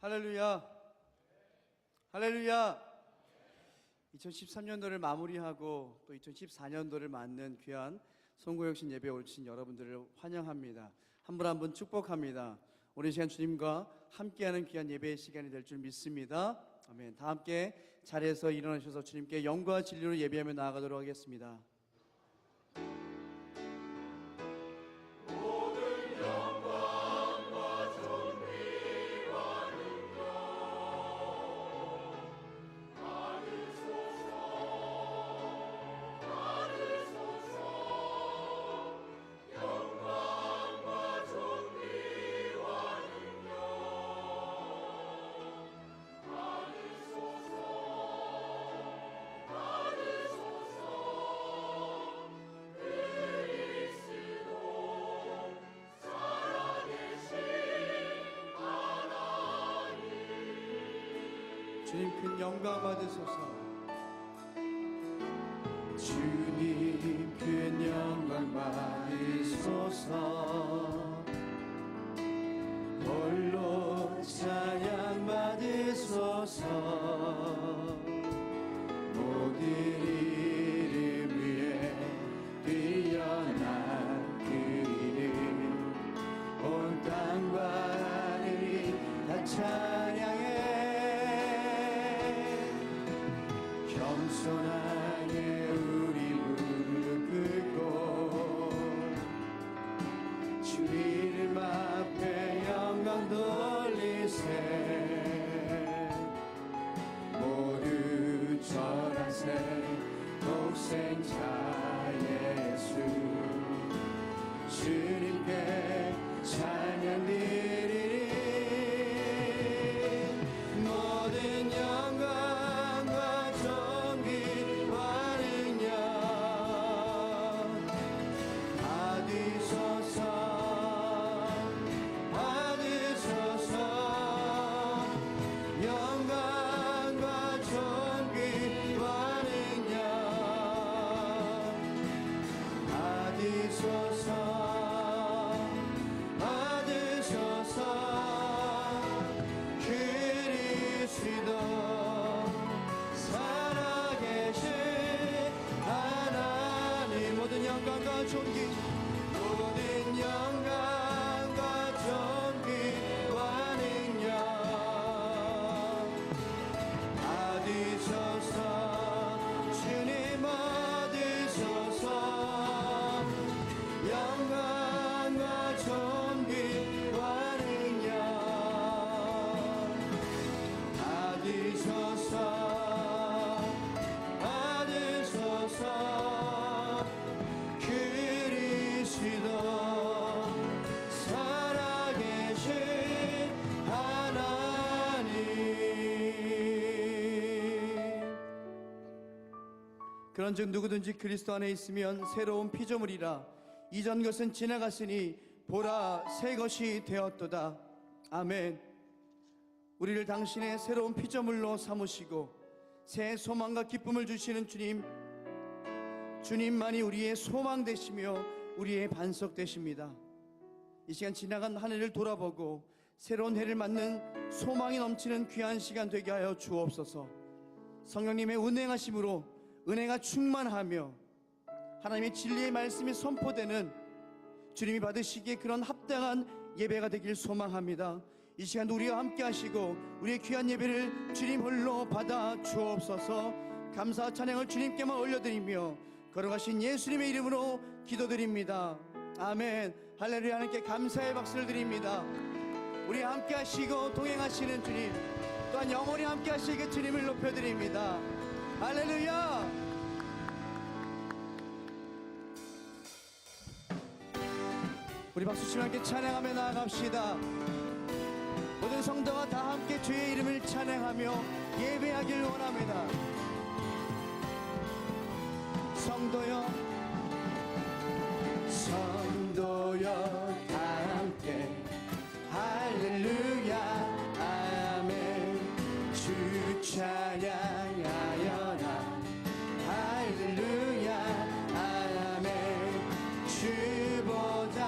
할렐루야. 할렐루야. 2013년도를 마무리하고 또 2014년도를 맞는 귀한 송구영신 예배에 오신 여러분들을 환영합니다. 한 분 한 분 축복합니다. 오늘 시간 주님과 함께하는 귀한 예배의 시간이 될 줄 믿습니다. 아멘. 다 함께 자리에서 일어나셔서 주님께 영과 진리로 예배하며 나아가도록 하겠습니다. 주님 큰 영광 받으소서. 주님 큰 영광 받으소서. 홀로 찬양 받으소서. 모든 이름 위에 뛰어난 그 이름 온 땅과 하늘이 다 찬양해. 겸손하게 우리 무릎 꿇고 주 이름 앞에 영광 돌리세. 모두 절하세. 독생자 예수 주님께 찬양 드리리. 모든 영광과 존귀와 능력 받으소서. 받으소서. 영광과 존귀와 능력 받으소서. 받으소서. 그리스도 살아계신 하나님. 모든 영광과 존귀 모든 영광과 존귀와 능력 받으소서. 주님 받으소서. 영광과 존귀와 능력 받으소서. 받으소서. 그리스도 살아계신 하나님. 그런즉 누구든지 그리스도 안에 있으면 새로운 피조물이라. 이전 것은 지나갔으니 보라 새 것이 되었도다. 아멘. 우리를 당신의 새로운 피조물로 삼으시고 새 소망과 기쁨을 주시는 주님, 주님만이 우리의 소망 되시며 우리의 반석 되십니다. 이 시간 지나간 한 해를 돌아보고 새로운 해를 맞는 소망이 넘치는 귀한 시간 되게 하여 주옵소서. 성령님의 운행하심으로 은혜가 충만하며 하나님의 진리의 말씀이 선포되는 주님이 받으시기에 그런 합당한 예배가 되길 소망합니다. 이 시간도 우리와 함께 하시고 우리의 귀한 예배를 주님 홀로 받아 주옵소서. 감사와 찬양을 주님께만 올려드리며 걸어가신 예수님의 이름으로 기도드립니다. 아멘. 할렐루야. 하나님께 감사의 박수를 드립니다. 우리와 함께 하시고 동행하시는 주님, 또한 영원히 함께 하시기 주님을 높여드립니다. 할렐루야. 우리 박수치며 함께 찬양하며 나아갑시다. 모든 성도가 다 함께 주의 이름을 찬양하며 예배하길 원합니다. 성도여, 성도여 다 함께 할렐루야 아멘. 주 찬양하여라 할렐루야 아멘. 주보다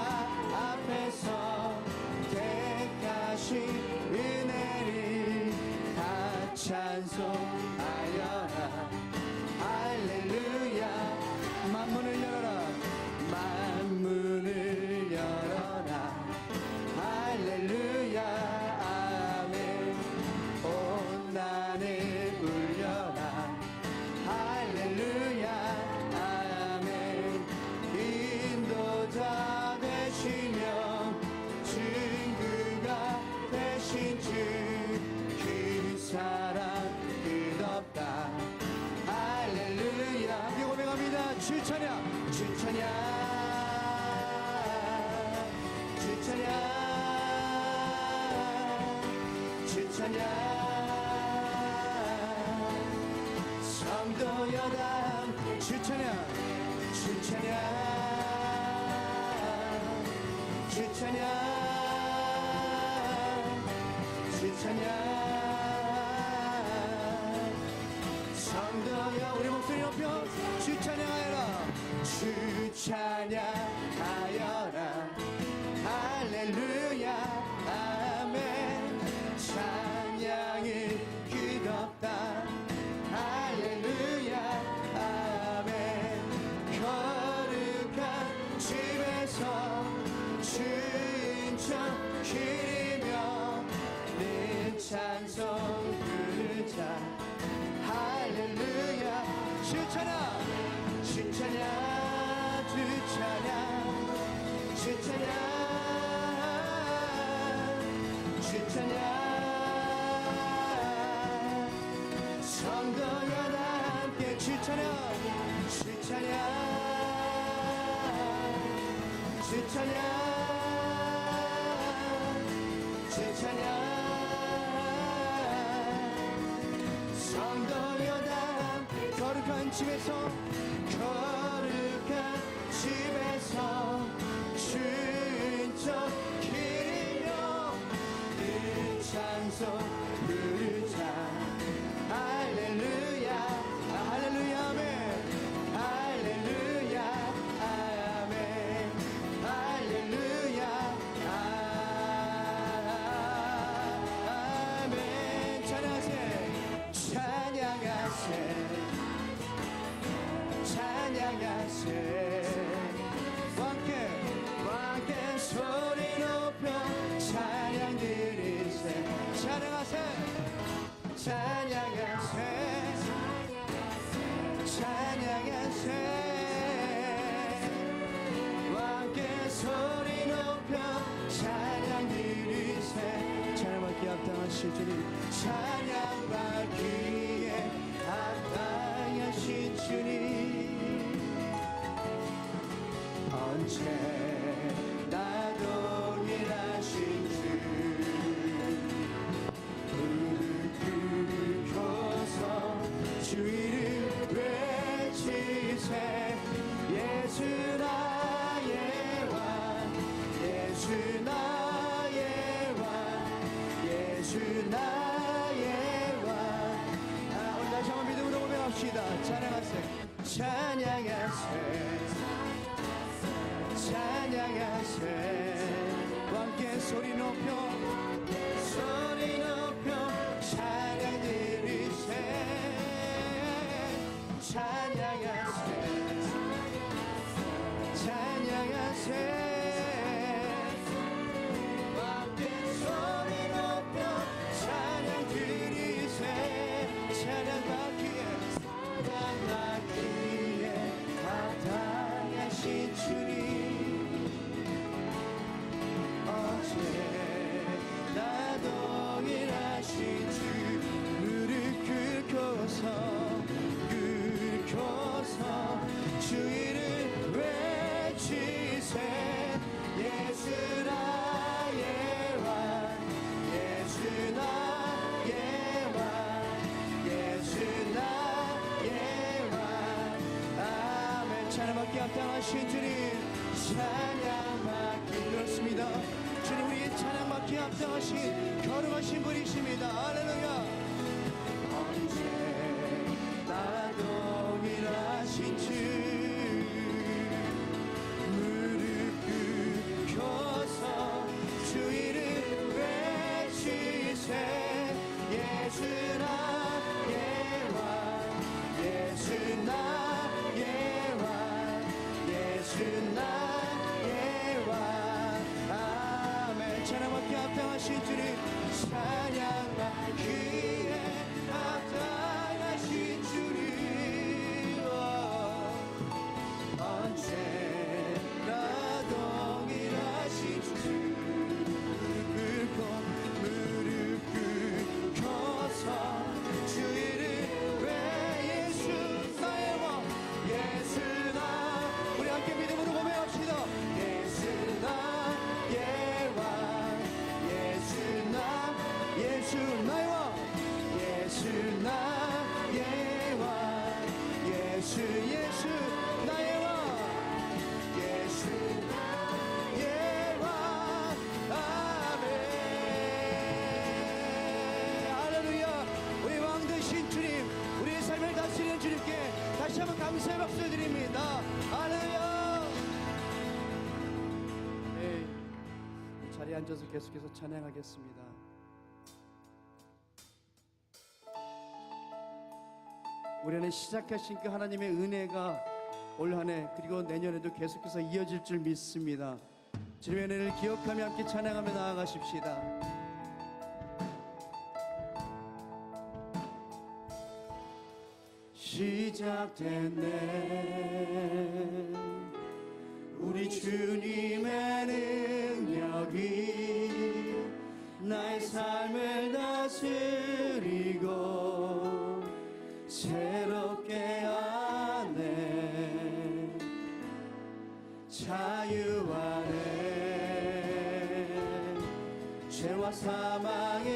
앞에서 택하신 은혜를 여담 주 찬양 주 찬양 주 찬양 주 찬양 성도여 우리 목소리 높여 주 찬양하여라 주 찬양하여라 할렐루야 아멘 찬양이 끝없다 할렐루야 아멘 거룩한 집에서 주인처럼 기리며 내 찬송 부르자 할렐루야 주 찬양 주 찬양 주 찬양 주 찬양 주 찬양 성도여 다 함께 주 찬양 주 찬양 주 찬양 주 찬양 성도여 다 함께 거룩한 집에서 거룩한 집에서 주인처럼 기리며 늘 찬송 부르자 할렐루야 할렐루야 아멘 할렐루야 아멘 할렐루야 아멘 찬양하세 찬양하세 찬양하세 왕께 소리 높여 찬양 드리세 찬양하세 찬양하세 찬양하세 왕께 소리 높여 찬양 드리세 찬양받기에 합당하신 주님 찬양받기에 합당하신 주님 언제나 동일하신 주 무릎 꿇고서 주 이름 외치세 예수 나의 왕 예수 나의 왕 예수 나의 왕 오늘 다시 한번 믿음으로 고백합시다 찬양하세 찬양하세 찬양하세 왕께 소리 높여 찬양 드리세 찬양하세 찬양하세 왕께 소리 높여 찬양 드리세 찬양받기에 합당하신 주님 나 동일하신 주 무릎 꿇고서 주 이름 외치세 예수 나의 왕 예수 나의 왕 예수 나의 왕 아멘 찬양받기 합당하신 주님 찬양받기 그렇습니다 주님 우리의 찬양받기 합당하신 거룩하신 분이십니다 할렐루야 언제나 동일하신 주 무릎 꿇고서 주 이름 외치세 예수 나의 왕 예수 나의 왕 예수 나의 왕 아멘 찬양받기 합당하신 주님 찬양받기 살아계신 주님께 다시 한번 감사의 박수를 드립니다. 할렐루야. 네, 이 자리에 앉아서 계속해서 찬양하겠습니다. 우리 안에 시작하신 그 하나님의 은혜가 올 한 해 그리고 내년에도 계속해서 이어질 줄 믿습니다. 주님의 은혜를 기억하며 함께 찬양하며 나아가십시다. 시작됐네 우리 주님의 능력이 나의 삶을 다스리고 새롭게 하네 자유 안에 죄와 사망으로부터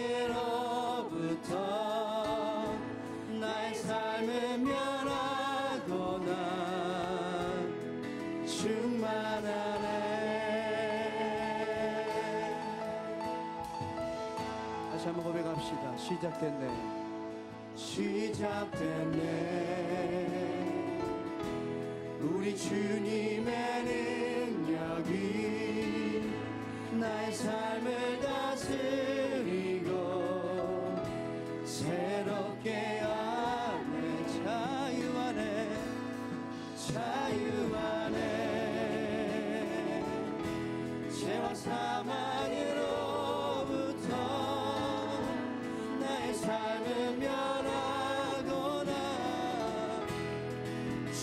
나의 삶을 면하거나 충만하네. 다시 한번 고백합시다. 시작됐네 시작됐네 우리 주님의 능력이 나의 삶을 다스리고 새롭게 하네 자유 안에 자유 안에 죄와 사망으로부터 나의 삶을 면하거나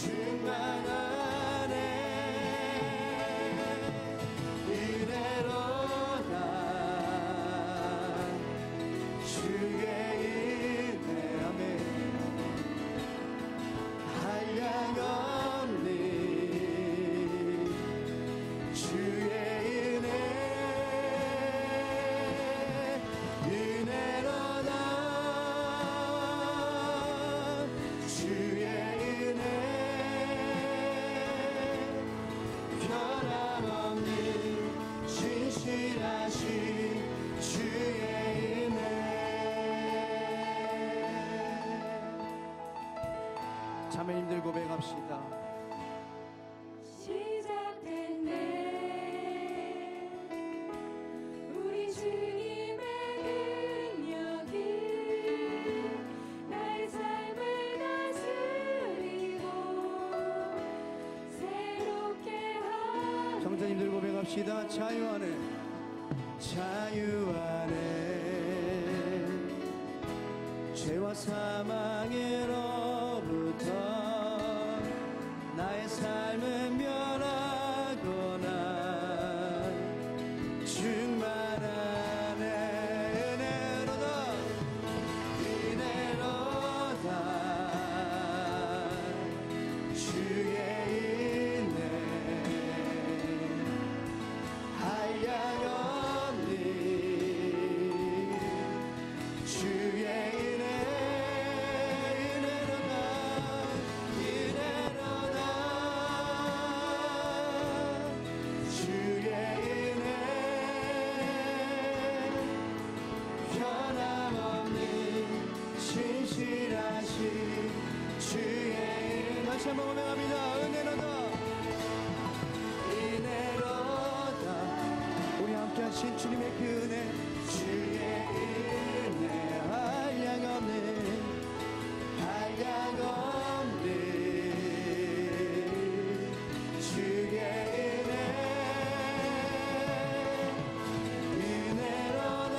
충만하네 은혜로다 주의 은혜 아멘 한량없는 주의 은혜 은혜로다 주의 은혜 변함없는 신실하신 주의 은혜. 자매님들 고백합시다. 시작됐네 우리 주님의 능력이 나의 삶을 다스리고 새롭게 하네 성자님들 고백합시다. 자유 안에 자유 안에 죄와 사망으로부터 나의 삶을 면하거나 충만하네 은혜로다 은혜로다 주의 은혜 한량없는 주의 은혜 은혜로다 은혜로다 주의 은혜 변함없는 신실하신 주의 은혜 다시 한번 고백합니다. 은혜로다 은혜로다 우리 함께 하신 주님의 그 은혜 주의 은혜 한량없는 한량없는 주의 은혜 은혜로다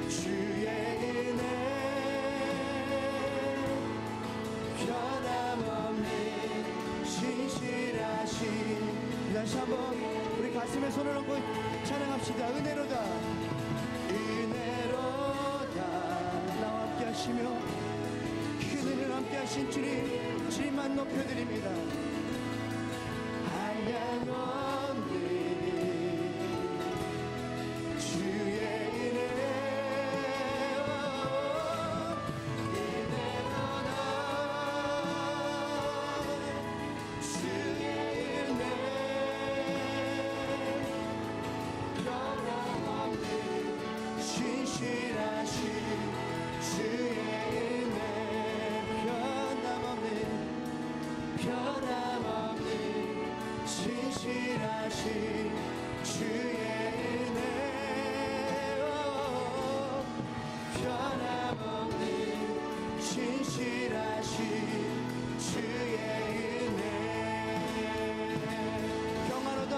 주의 은혜 변함없는 신실하신 다시 한번 우리 가슴에 손을 얹고 찬양합시다. 은혜로다 은혜로다 나와 함께 하시며 그들을 함께 하신 주님 주님만 높여드립니다. 한량없는 주의 은혜 은혜로다 주의 은혜 변함없는 신실하신 주의 은혜 주의 은혜 변함없는 진실하신 주의 은혜 평화로다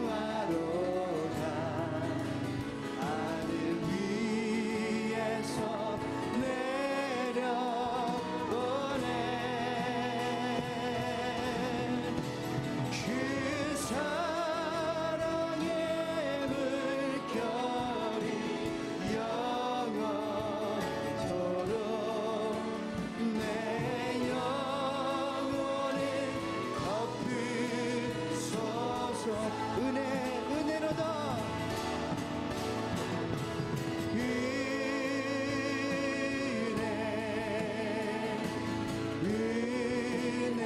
평화로다 하늘 위에서 내려오네 그 사랑의 물결이 영원토록 내 영혼을 덮으소서 은혜로다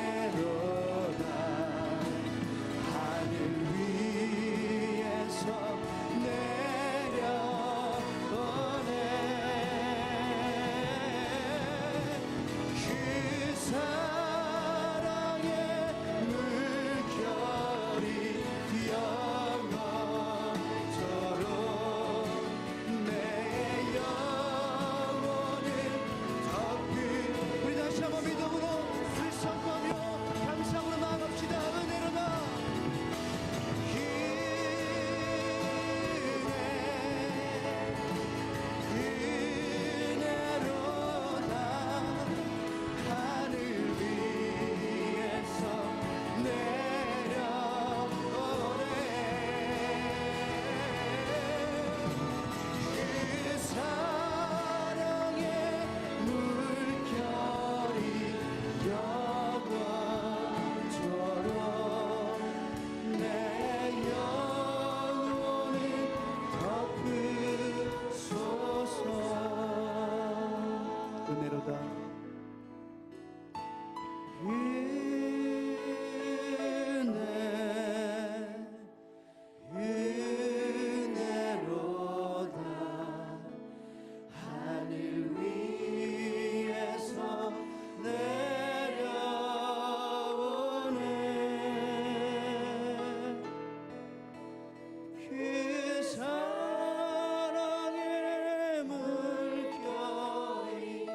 은혜로다 하늘 위에서 내려오네 그 사랑의 물결이 영원토록 내 영혼을 덮으 우리 다시 한번 믿음으로 불성하며 감상으로 나아갑시다 은혜로다 은혜로다 하늘 위에서 내려오네 그 사랑의 물결이 영원토록 내 영혼을 덮으소서 은혜로다 은혜로다 하늘 위에서 내려오네 그 사랑의 물결이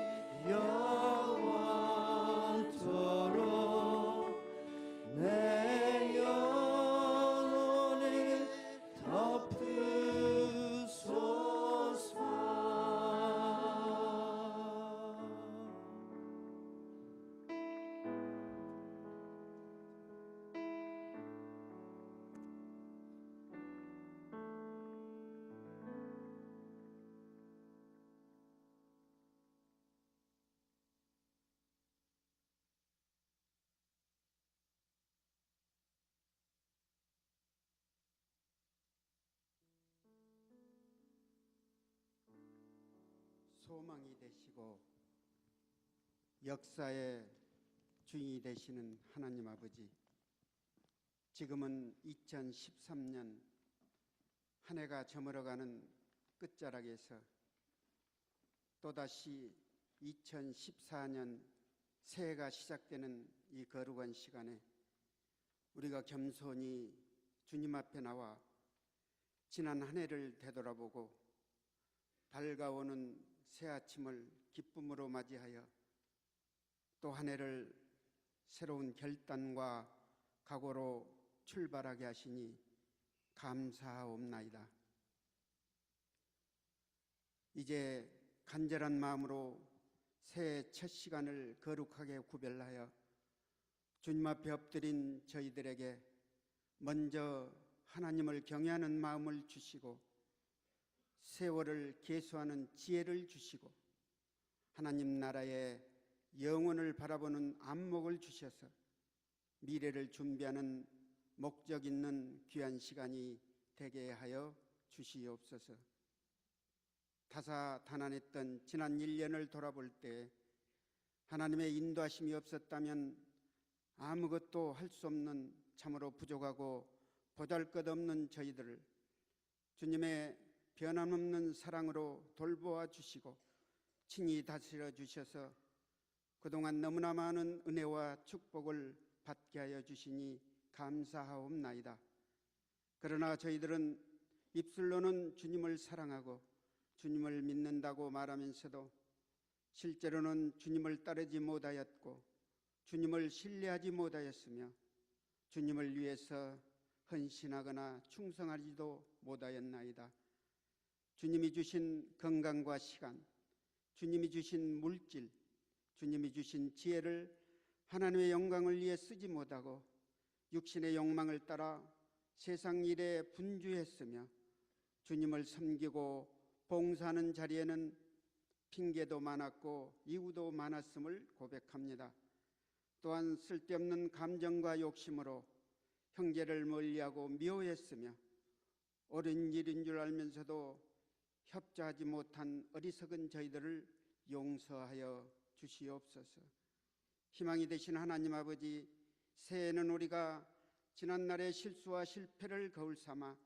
영원토록 내 영혼을 덮으소서 소망이 되시고 역사의 주인이 되시는 하나님 아버지, 지금은 2013년 한 해가 저물어가는 끝자락에서 또다시 2014년 새해가 시작되는 이 거룩한 시간에 우리가 겸손히 주님 앞에 나와 지난 한 해를 되돌아보고 밝아오는 새 아침을 기쁨으로 맞이하여 또 한 해를 새로운 결단과 각오로 출발하게 하시니 감사하옵나이다. 이제 간절한 마음으로 새해 첫 시간을 거룩하게 구별하여 주님 앞에 엎드린 저희들에게 먼저 하나님을 경외하는 마음을 주시고 세월을 계수하는 지혜를 주시고 하나님 나라의 영혼을 바라보는 안목을 주셔서 미래를 준비하는 목적 있는 귀한 시간이 되게 하여 주시옵소서. 다사다난했던 지난 1년을 돌아볼 때 하나님의 인도하심이 없었다면 아무것도 할 수 없는 참으로 부족하고 보잘것없는 저희들을 주님의 변함없는 사랑으로 돌보아 주시고 친히 다스려 주셔서 그동안 너무나 많은 은혜와 축복을 받게 하여 주시니 감사하옵나이다. 그러나 저희들은 입술로는 주님을 사랑하고 주님을 믿는다고 말하면서도 실제로는 주님을 따르지 못하였고 주님을 신뢰하지 못하였으며 주님을 위해서 헌신하거나 충성하지도 못하였나이다. 주님이 주신 건강과 시간, 주님이 주신 물질, 주님이 주신 지혜를 하나님의 영광을 위해 쓰지 못하고 육신의 욕망을 따라 세상 일에 분주했으며 주님을 섬기고 봉사하는 자리에는 핑계도 많았고 이유도 많았음을 고백합니다. 또한 쓸데없는 감정과 욕심으로 형제를 멀리하고 미워했으며 옳은 일인 줄 알면서도 협조하지 못한 어리석은 저희들을 용서하여 주시옵소서. 희망이 되신 하나님 아버지, 새해에는 우리가 지난날의 실수와 실패를 거울 삼아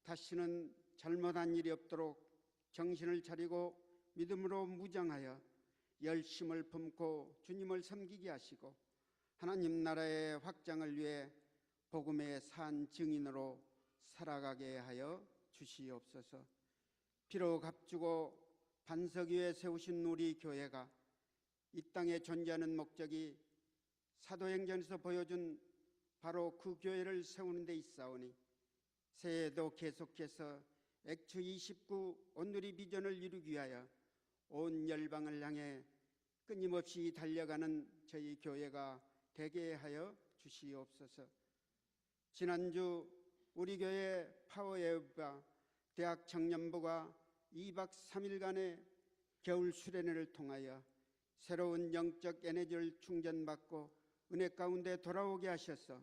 다시는 잘못한 일이 없도록 정신을 차리고 믿음으로 무장하여 열심을 품고 주님을 섬기게 하시고 하나님 나라의 확장을 위해 복음의 산 증인으로 살아가게 하여 주시옵소서. 피로 값주고 반석 위에 세우신 우리 교회가 이 땅에 존재하는 목적이 사도행전에서 보여준 바로 그 교회를 세우는 데 있사오니 새해에도 계속해서 액추 29 온누리 비전을 이루기 위하여 온 열방을 향해 끊임없이 달려가는 저희 교회가 되게 하여 주시옵소서. 지난주 우리 교회 파워예브가 대학 청년부가 2박 3일간의 겨울 수련회를 통하여 새로운 영적 에너지를 충전받고 은혜 가운데 돌아오게 하셔서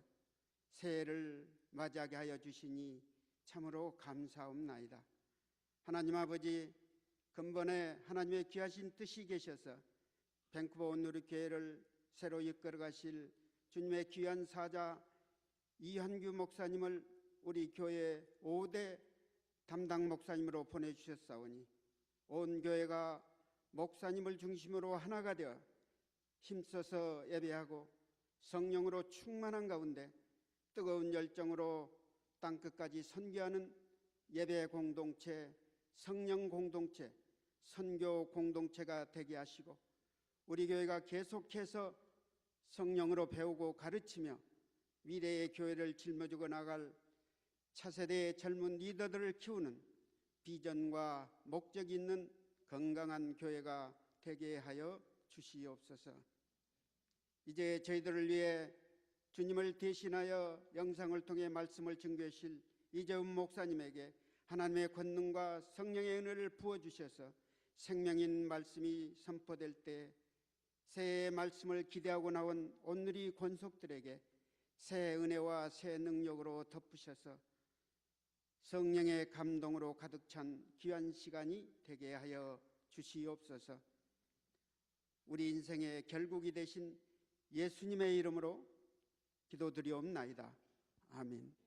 새해를 맞이하게 하여 주시니 참으로 감사옵나이다. 하나님 아버지, 근본에 하나님의 귀하신 뜻이 계셔서 밴쿠버 온누리 교회를 새로 이끌어 가실 주님의 귀한 사자 이한규 목사님을 우리 교회 5대 담당 목사님으로 보내주셨사오니 온 교회가 목사님을 중심으로 하나가 되어 힘써서 예배하고 성령으로 충만한 가운데 뜨거운 열정으로 땅끝까지 선교하는 예배 공동체, 성령 공동체, 선교 공동체가 되게 하시고 우리 교회가 계속해서 성령으로 배우고 가르치며 미래의 교회를 짊어지고 나갈 차세대의 젊은 리더들을 키우는 비전과 목적이 있는 건강한 교회가 되게 하여 주시옵소서. 이제 저희들을 위해 주님을 대신하여 영상을 통해 말씀을 증거해 주실 이재훈 목사님에게 하나님의 권능과 성령의 은혜를 부어주셔서 생명인 말씀이 선포될 때 새해의 말씀을 기대하고 나온 온누리 권속들에게 새 은혜와 새 능력으로 덮으셔서 성령의 감동으로 가득 찬 귀한 시간이 되게 하여 주시옵소서. 우리 인생의 결국이 되신 예수님의 이름으로 기도드리옵나이다. 아멘.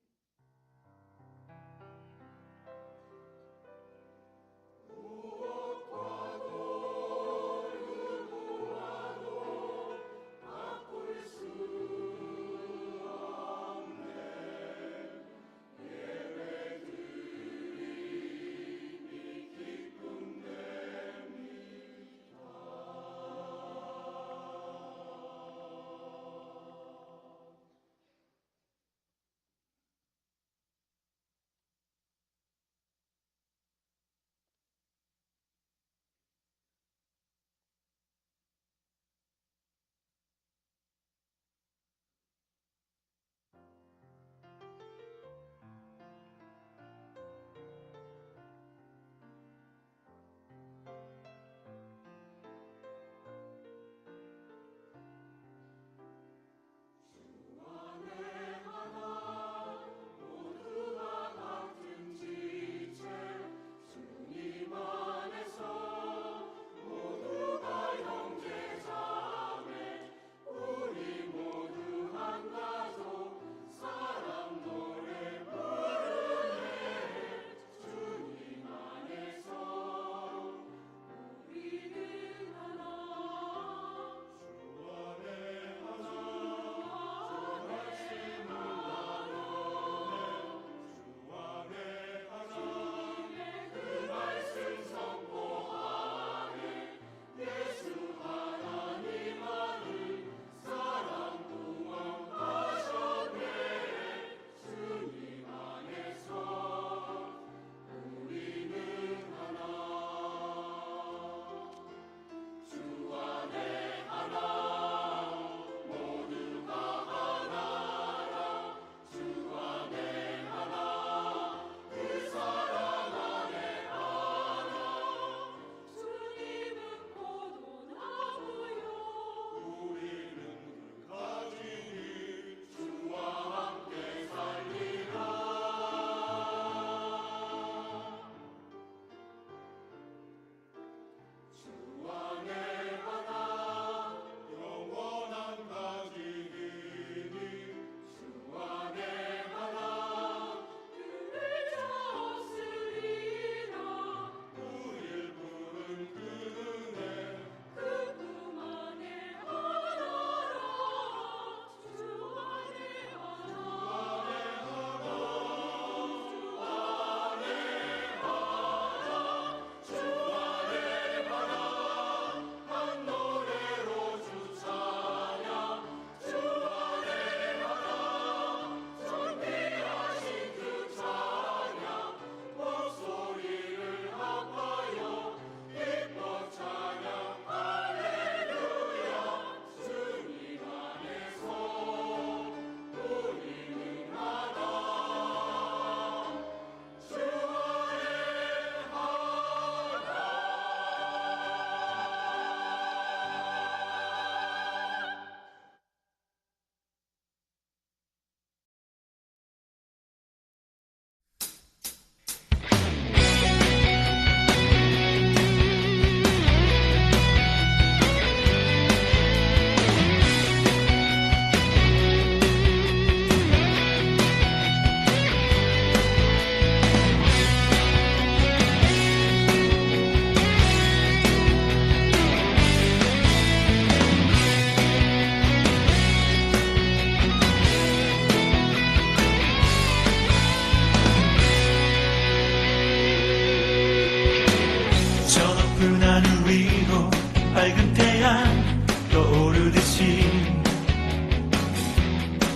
밝은 태양 떠오르듯이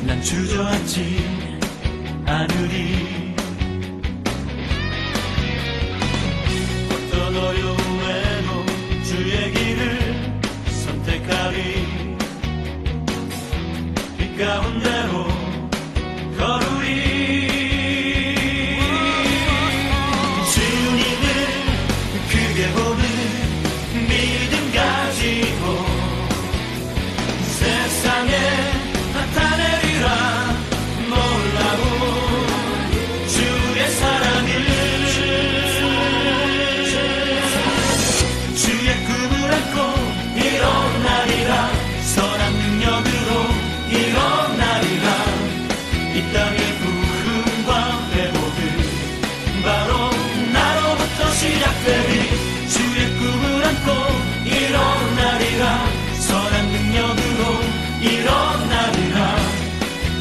난 주저앉지 않으리. 어떤 어려움에도 주의 길을 선택하리. 빛 가운데로 걸으리. 주님을 크게 보는 믿음 가지고 세상에 나타내리라. 놀라운 주의 사랑을, 주의 꿈을 안고 일어나리라. 선한 능력으로 일어나리라. 이 땅의 부흥과 회복은 바로 나로부터 시작되리. 주의 꿈을 안고 일어나리라. 선한 능력으로 일어나리라.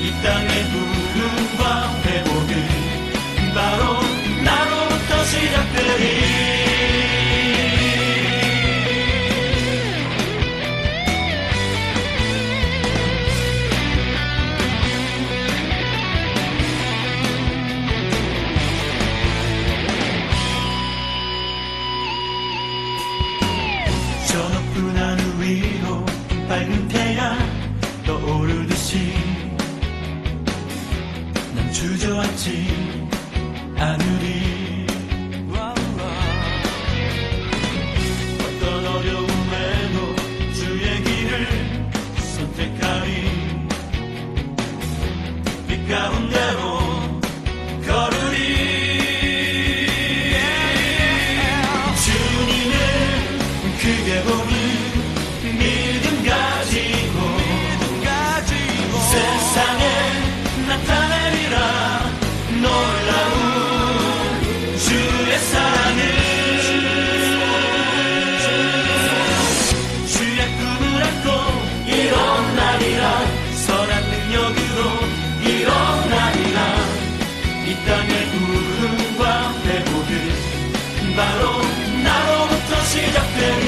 이 땅의 부흥과 회복은 바로 나로부터 시작되리. 저 높은 하늘 위로 밝은 태양 떠오르듯이 난 주저앉지 않으리. 어떤 어려움에도 주의 길을 선택하리. 빛 가운데로 걸으리. 주님을 크게 보는 믿음 가지고 세상에 나타내리라. 놀라운 주의 사랑을, 주의 꿈을 안고 일어나리라. 선한 능력으로 일어나리라. 이 땅의 부흥과 회복은 바로 나로부터 시작되리.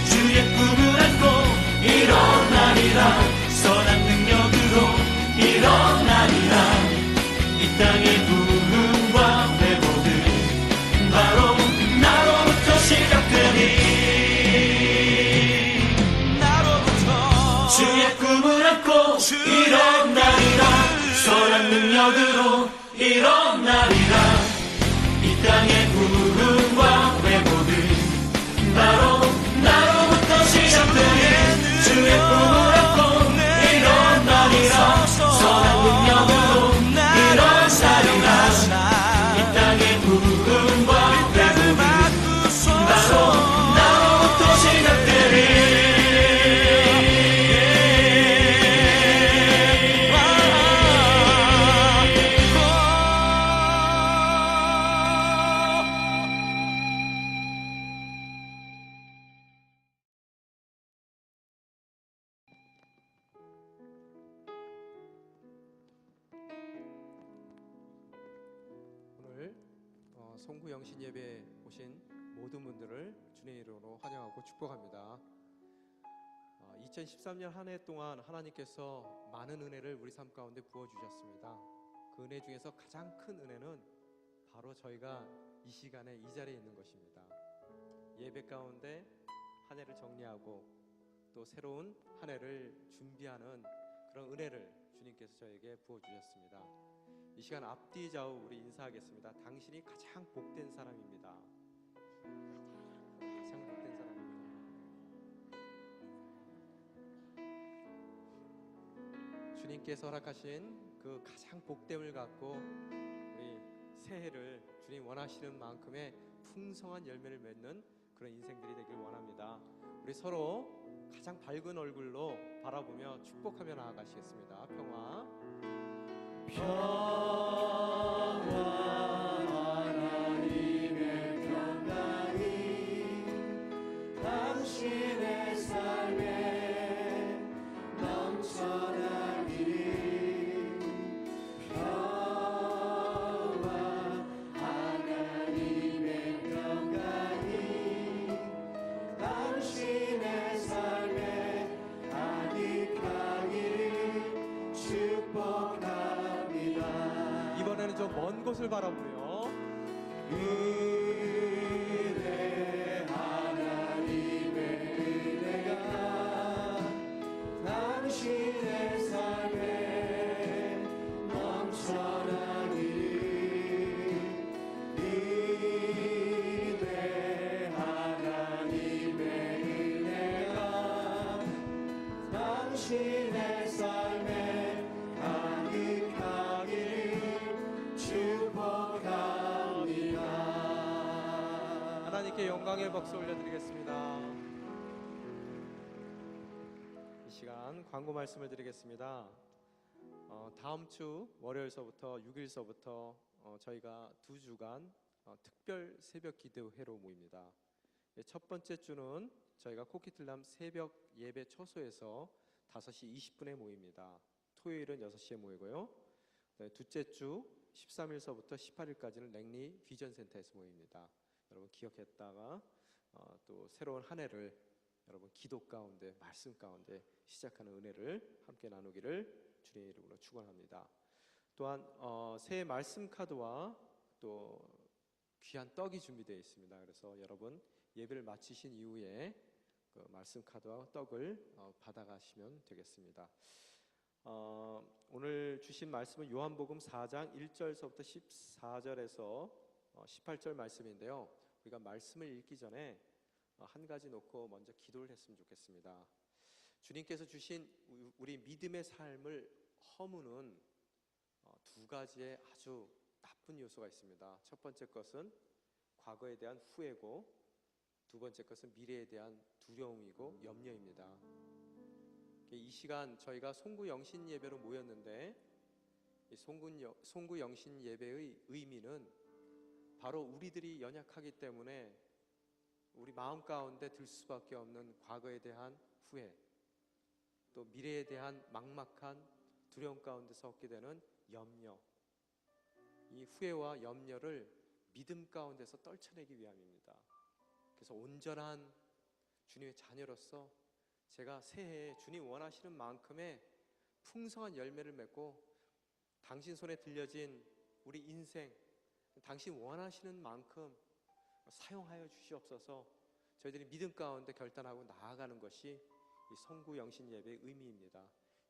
주의 꿈을 안고 일어나리라. 선한 능력으로 일어나리라. 이 땅의 부흥과 회복은 바로 나로부터 시작되리. 나로부터 주의 꿈을 안고 일어나리라. 선한 능력으로 일어나리라. 이 땅의 부흥과 회복은 바로 나로부터 시작되리. 주의 꿈을 안고 일어나리라. 선한 능력으로 일어나리라. 이 땅의 부흥과 회복은 바로 나로부터 시작되리. 오늘 송구 영신 예배에 오신 모든 분들을 주님의 이름으로 환영하고 축복합니다. 2013년 한 해 동안 하나님께서 많은 은혜를 우리 삶 가운데 부어주셨습니다. 그 은혜 중에서 가장 큰 은혜는 바로 저희가 이 시간에 이 자리에 있는 것입니다. 예배 가운데 한 해를 정리하고 또 새로운 한 해를 준비하는 그런 은혜를 주님께서 저에게 부어주셨습니다. 이 시간 앞뒤 좌우 우리 인사하겠습니다. 당신이 가장 복된 사람입니다. 가장 복된 사람입니다. 주님께서 허락하신 그 가장 복됨을 갖고 우리 새해를 주님 원하시는 만큼의 풍성한 열매를 맺는 그런 인생들이 되길 원합니다. 우리 서로 가장 밝은 얼굴로 바라보며 축복하며 나아가시겠습니다. 평화. 하나님의 평강이 당신의 삶에 넘쳐나기를. 평화 하나님의 평강이 당신의 바라보며 은혜 하나님의 은혜가 당신의 삶에 넘쳐나기를 은혜 하나님의 은혜가 당신의 삶에 가득하기를 축복합니다. 하나님께 영광의 박수 올려드리겠습니다. 이 시간 광고 말씀을 드리겠습니다. 다음 주 월요일서부터 6일서부터 저희가 2주간 특별 새벽 기도회로 모입니다. 첫 번째 주는 저희가 코키틀람 새벽 예배 처소에서 5시 20분에 모입니다. 토요일은 6시에 모이고요. 둘째 주 13일서부터 18일까지는 랭리 비전센터에서 모입니다. 여러분 기억했다가 또 새로운 한 해를 여러분 기도 가운데 말씀 가운데 시작하는 은혜를 함께 나누기를 주님의 이름으로 축원합니다. 또한 새해 말씀 카드와 또 귀한 떡이 준비되어 있습니다. 그래서 여러분 예배를 마치신 이후에 그 말씀 카드와 떡을 받아가시면 되겠습니다. 오늘 주신 말씀은 요한복음 4장 1절서부터 14절에서 18절 말씀인데요. 우리가 말씀을 읽기 전에 한 가지 놓고 먼저 기도를 했으면 좋겠습니다. 주님께서 주신 우리 믿음의 삶을 허무는 두 가지의 아주 나쁜 요소가 있습니다. 첫 번째 것은 과거에 대한 후회고, 두 번째 것은 미래에 대한 두려움이고 염려입니다. 이 시간 저희가 송구 영신 예배로 모였는데, 이 송구 영신 예배의 의미는 바로 우리들이 연약하기 때문에 우리 마음 가운데 들 수밖에 없는 과거에 대한 후회, 또 미래에 대한 막막한 두려움 가운데서 얻게 되는 염려, 이 후회와 염려를 믿음 가운데서 떨쳐내기 위함입니다. 그래서 온전한 주님의 자녀로서 제가 새해에 주님 원하시는 만큼의 풍성한 열매를 맺고 당신 손에 들려진 우리 인생, 당신 원하시는 만큼 사용하여 주시옵소서. 저희들이 믿음 가운데 결단하고 나아가는 것이 이 송구 영신 예배의 의미입니다.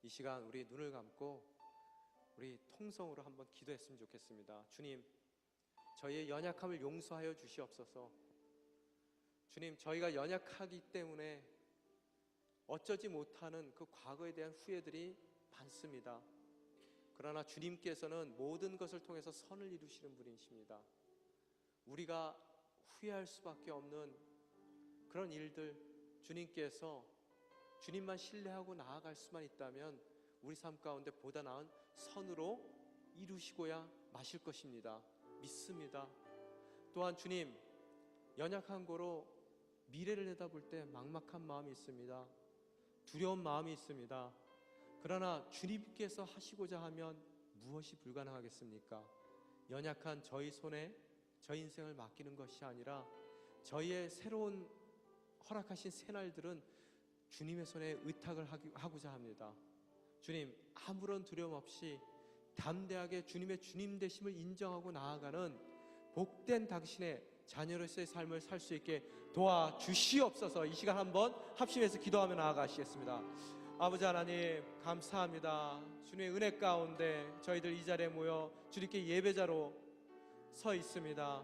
이 시간 우리 눈을 감고 우리 통성으로 한번 기도했으면 좋겠습니다. 주님, 저희의 연약함을 용서하여 주시옵소서. 주님, 저희가 연약하기 때문에 어쩌지 못하는 그 과거에 대한 후회들이 많습니다. 그러나 주님께서는 모든 것을 통해서 선을 이루시는 분이십니다. 우리가 후회할 수밖에 없는 그런 일들, 주님께서 주님만 신뢰하고 나아갈 수만 있다면 우리 삶 가운데 보다 나은 선으로 이루시고야 마실 것입니다. 믿습니다. 또한 주님, 연약한 고로 미래를 내다볼 때 막막한 마음이 있습니다. 두려운 마음이 있습니다. 그러나 주님께서 하시고자 하면 무엇이 불가능하겠습니까? 연약한 저희 손에 저희 인생을 맡기는 것이 아니라 저희의 새로운 허락하신 새날들은 주님의 손에 의탁을 하고자 합니다. 주님, 아무런 두려움 없이 담대하게 주님의 주님 되심을 인정하고 나아가는 복된 당신의 자녀로서의 삶을 살 수 있게 도와주시옵소서. 이 시간 한번 합심해서 기도하며 나아가시겠습니다. 아버지 하나님, 감사합니다. 주님의 은혜 가운데 저희들 이 자리에 모여 주님께 예배자로 서 있습니다.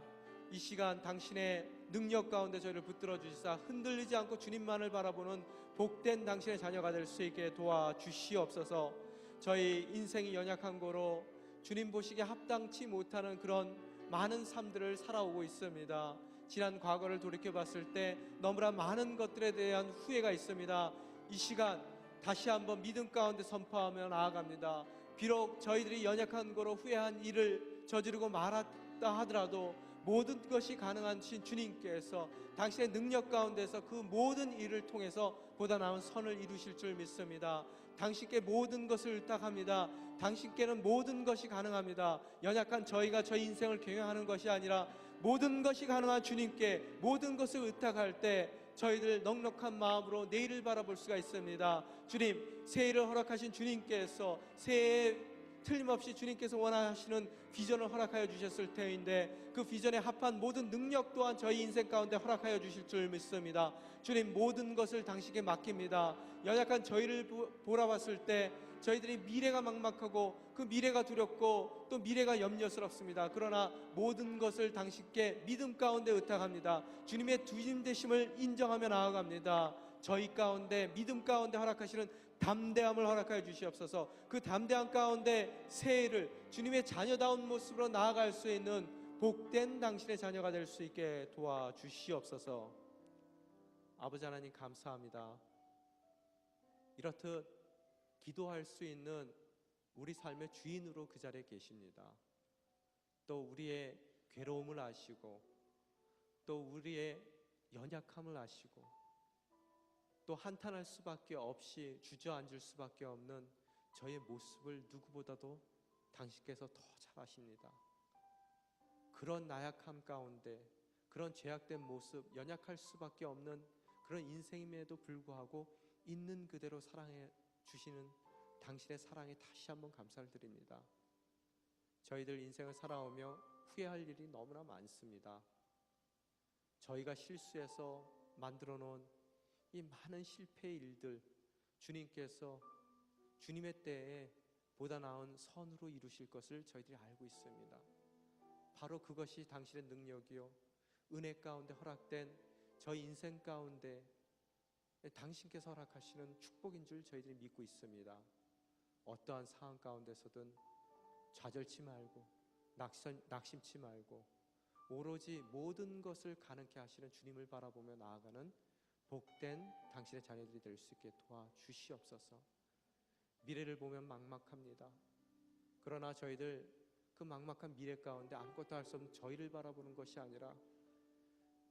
이 시간 당신의 능력 가운데 저희를 붙들어 주시사 흔들리지 않고 주님만을 바라보는 복된 당신의 자녀가 될 수 있게 도와주시옵소서. 저희 인생이 연약한 고로 주님 보시기에 합당치 못하는 그런 많은 삶들을 살아오고 있습니다. 지난 과거를 돌이켜봤을 때 너무나 많은 것들에 대한 후회가 있습니다. 이 시간 다시 한번 믿음 가운데 선포하며 나아갑니다. 비록 저희들이 연약한 거로 후회한 일을 저지르고 말았다 하더라도 모든 것이 가능한 주님께서 당신의 능력 가운데서 그 모든 일을 통해서 보다 나은 선을 이루실 줄 믿습니다. 당신께 모든 것을 의탁합니다. 당신께는 모든 것이 가능합니다. 연약한 저희가 저희 인생을 경영하는 것이 아니라 모든 것이 가능한 주님께 모든 것을 의탁할 때 저희들 넉넉한 마음으로 내일을 바라볼 수가 있습니다. 주님, 새해를 허락하신 주님께서 새해에 틀림없이 주님께서 원하시는 비전을 허락하여 주셨을 터인데 그 비전에 합한 모든 능력 또한 저희 인생 가운데 허락하여 주실 줄 믿습니다. 주님, 모든 것을 당신께 맡깁니다. 연약한 저희를 보라봤을 때 저희들이 미래가 막막하고 그 미래가 두렵고 또 미래가 염려스럽습니다. 그러나 모든 것을 당신께 믿음 가운데 의탁합니다. 주님의 주님 되심을 인정하며 나아갑니다. 저희 가운데 믿음 가운데 허락하시는 담대함을 허락하여 주시옵소서. 그 담대함 가운데 새해를 주님의 자녀다운 모습으로 나아갈 수 있는 복된 당신의 자녀가 될 수 있게 도와주시옵소서. 아버지 하나님, 감사합니다. 이렇듯 기도할 수 있는 우리 삶의 주인으로 그 자리에 계십니다. 또 우리의 괴로움을 아시고 또 우리의 연약함을 아시고 또 한탄할 수밖에 없이 주저앉을 수밖에 없는 저의 모습을 누구보다도 당신께서 더 잘 아십니다. 그런 나약함 가운데 그런 죄악된 모습, 연약할 수밖에 없는 그런 인생임에도 불구하고 있는 그대로 사랑해 주시는 당신의 사랑에 다시 한번 감사를 드립니다. 저희들 인생을 살아오며 후회할 일이 너무나 많습니다. 저희가 실수해서 만들어 놓은 이 많은 실패의 일들, 주님께서 주님의 때에 보다 나은 선으로 이루실 것을 저희들이 알고 있습니다. 바로 그것이 당신의 능력이요 은혜 가운데 허락된 저희 인생 가운데 당신께서 허락하시는 축복인 줄 저희들이 믿고 있습니다. 어떠한 상황 가운데서든 좌절치 말고 낙심치 말고 오로지 모든 것을 가능케 하시는 주님을 바라보며 나아가는 복된 당신의 자녀들이 될 수 있게 도와주시옵소서. 미래를 보면 막막합니다. 그러나 저희들 그 막막한 미래 가운데 아무것도 할 수 없는 저희를 바라보는 것이 아니라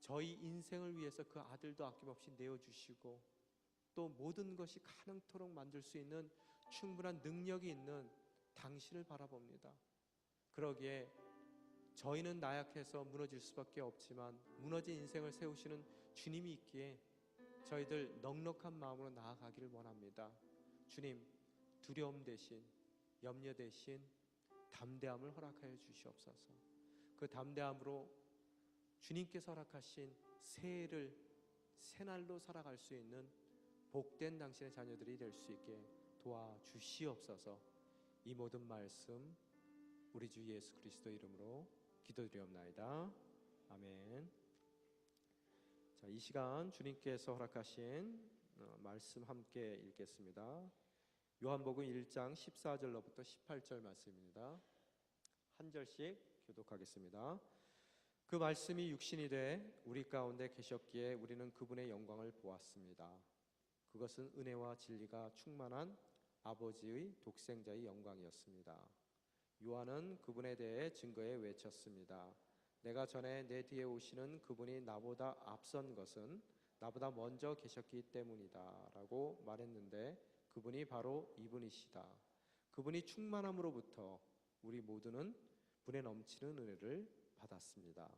저희 인생을 위해서 그 아들도 아낌없이 내어주시고 또 모든 것이 가능토록 만들 수 있는 충분한 능력이 있는 당신을 바라봅니다. 그러기에 저희는 나약해서 무너질 수밖에 없지만 무너진 인생을 세우시는 주님이 있기에 저희들 넉넉한 마음으로 나아가기를 원합니다. 주님, 두려움 대신 염려 대신 담대함을 허락하여 주시옵소서. 그 담대함으로 주님께서 허락하신 새해를 새날로 살아갈 수 있는 복된 당신의 자녀들이 될 수 있게 도와주시옵소서. 이 모든 말씀 우리 주 예수 그리스도 이름으로 기도드리옵나이다. 아멘. 자, 이 시간 주님께서 허락하신 말씀 함께 읽겠습니다. 요한복음 1장 14절로부터 18절 말씀입니다. 한 절씩 교독하겠습니다. 그 말씀이 육신이 돼 우리 가운데 계셨기에 우리는 그분의 영광을 보았습니다. 그것은 은혜와 진리가 충만한 아버지의 독생자의 영광이었습니다. 요한은 그분에 대해 증거해 외쳤습니다. 내가 전에 내 뒤에 오시는 그분이 나보다 앞선 것은 나보다 먼저 계셨기 때문이다 라고 말했는데 그분이 바로 이분이시다. 그분이 충만함으로부터 우리 모두는 분에 넘치는 은혜를 받았습니다.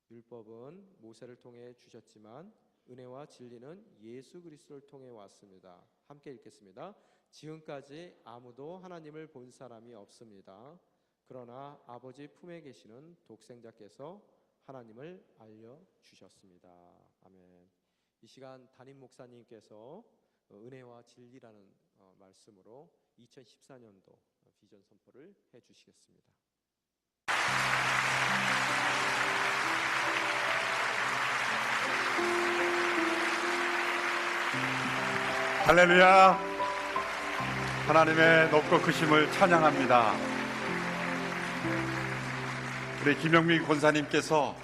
율법은 모세를 통해 주셨지만 은혜와 진리는 예수 그리스도를 통해 왔습니다. 함께 읽겠습니다. 지금까지 아무도 하나님을 본 사람이 없습니다. 그러나 아버지 품에 계시는 독생자께서 하나님을 알려주셨습니다. 아멘. 이 시간 담임 목사님께서 은혜와 진리라는 말씀으로 2014년도 비전 선포를 해주시겠습니다. 할렐루야. 하나님의 높고 크심을 찬양합니다. 우리 김영민 권사님께서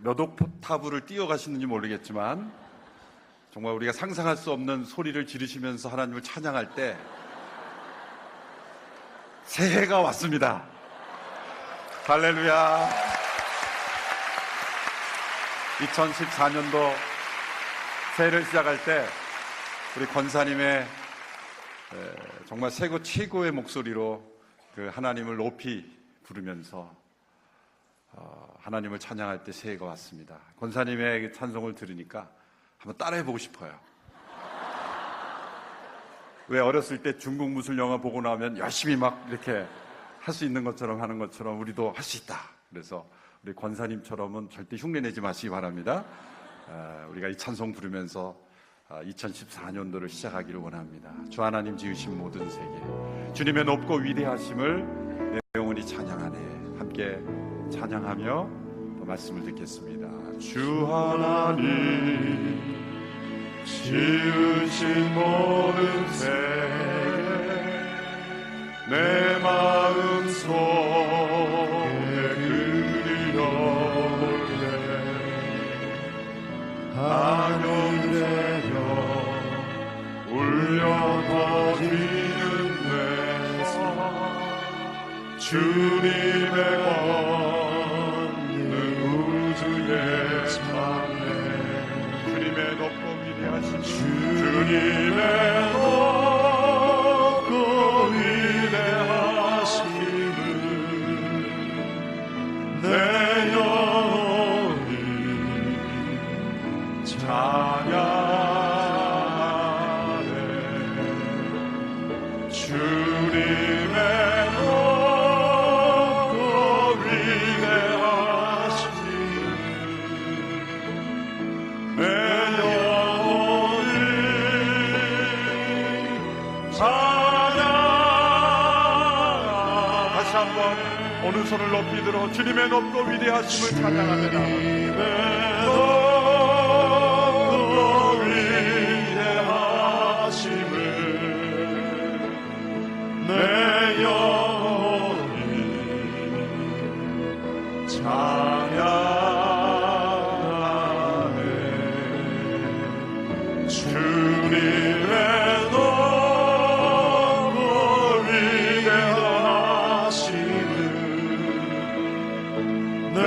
몇 옥타브를 뛰어가시는지 모르겠지만 정말 우리가 상상할 수 없는 소리를 지르시면서 하나님을 찬양할 때 새해가 왔습니다. 할렐루야. 2014년도 새해를 시작할 때 우리 권사님의 정말 세고 최고의 목소리로 그 하나님을 높이 부르면서 하나님을 찬양할 때 새해가 왔습니다. 권사님의 찬송을 들으니까 한번 따라해보고 싶어요. 왜 어렸을 때 중국 무술 영화 보고 나면 열심히 막 이렇게 할 수 있는 것처럼 하는 것처럼 우리도 할 수 있다. 그래서 우리 권사님처럼은 절대 흉내내지 마시기 바랍니다. 우리가 이 찬송 부르면서 2014년도를 시작하기를 원합니다. 주 하나님 지으신 모든 세계, 주님의 높고 위대하심을 내 영혼이 찬양하네. 함께 찬양하며 말씀을 듣겠습니다. 주 하나님 지으신 모든 세계, 내 마음 속에 그리려올래. 하늘에며 울려 퍼지는 내 삶, 주님의 걷는 우주의 찬양, 주님의 높고 위대하신 주님의 높고 위대하심을 내 영혼이 찬양하네. 주님의 높고 위대하심을 내 영혼이 찬양하네. 다시 한번 오른손을 높이 들어 주님의 높고 위대하심을 찬양합니다. 주님의 높고 위대하심을 내 영혼이 찬양하네. 주님의 높고 위대하심을 내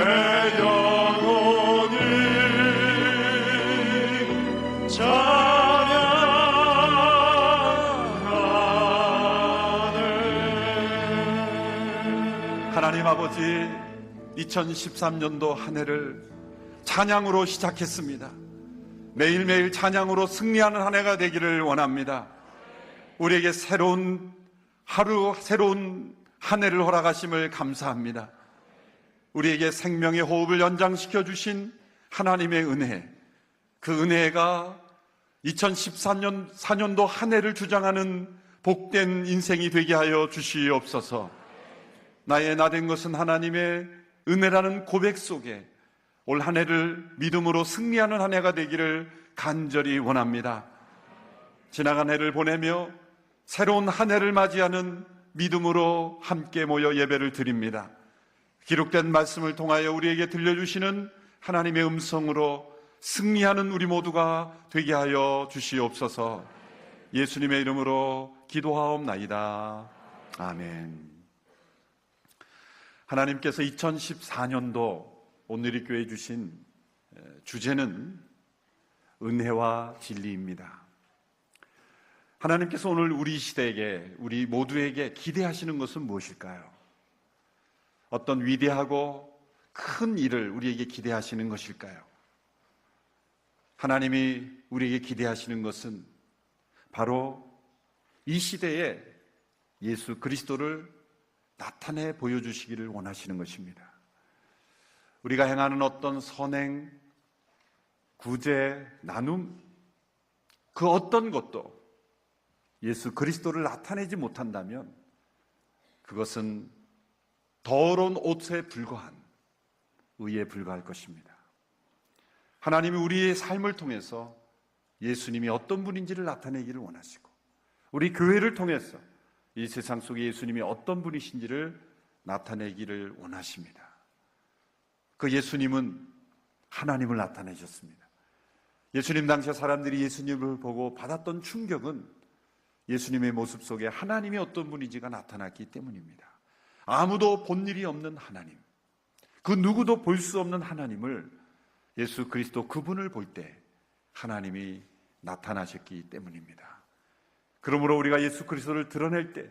영혼이 찬양하네. 하나님 아버지, 2013년도 한 해를 찬양으로 시작했습니다. 매일매일 찬양으로 승리하는 한 해가 되기를 원합니다. 우리에게 새로운 하루, 새로운 한 해를 허락하심을 감사합니다. 우리에게 생명의 호흡을 연장시켜 주신 하나님의 은혜, 그 은혜가 2014년도 한 해를 주장하는 복된 인생이 되게 하여 주시옵소서. 나의 나된 것은 하나님의 은혜라는 고백 속에 올 한 해를 믿음으로 승리하는 한 해가 되기를 간절히 원합니다. 지나간 해를 보내며 새로운 한 해를 맞이하는 믿음으로 함께 모여 예배를 드립니다. 기록된 말씀을 통하여 우리에게 들려주시는 하나님의 음성으로 승리하는 우리 모두가 되게 하여 주시옵소서. 예수님의 이름으로 기도하옵나이다. 아멘. 하나님께서 2014년도 온누리교회에 주신 주제는 은혜와 진리입니다. 하나님께서 오늘 우리 시대에게, 우리 모두에게 기대하시는 것은 무엇일까요? 어떤 위대하고 큰 일을 우리에게 기대하시는 것일까요? 하나님이 우리에게 기대하시는 것은 바로 이 시대에 예수 그리스도를 나타내 보여주시기를 원하시는 것입니다. 우리가 행하는 어떤 선행, 구제, 나눔, 그 어떤 것도 예수 그리스도를 나타내지 못한다면 그것은 더러운 옷에 불과한 의에 불과할 것입니다. 하나님이 우리의 삶을 통해서 예수님이 어떤 분인지를 나타내기를 원하시고, 우리 교회를 통해서 이 세상 속에 예수님이 어떤 분이신지를 나타내기를 원하십니다. 그 예수님은 하나님을 나타내셨습니다. 예수님 당시 사람들이 예수님을 보고 받았던 충격은 예수님의 모습 속에 하나님이 어떤 분인지가 나타났기 때문입니다. 아무도 본 일이 없는 하나님, 그 누구도 볼 수 없는 하나님을 예수 그리스도 그분을 볼 때 하나님이 나타나셨기 때문입니다. 그러므로 우리가 예수 그리스도를 드러낼 때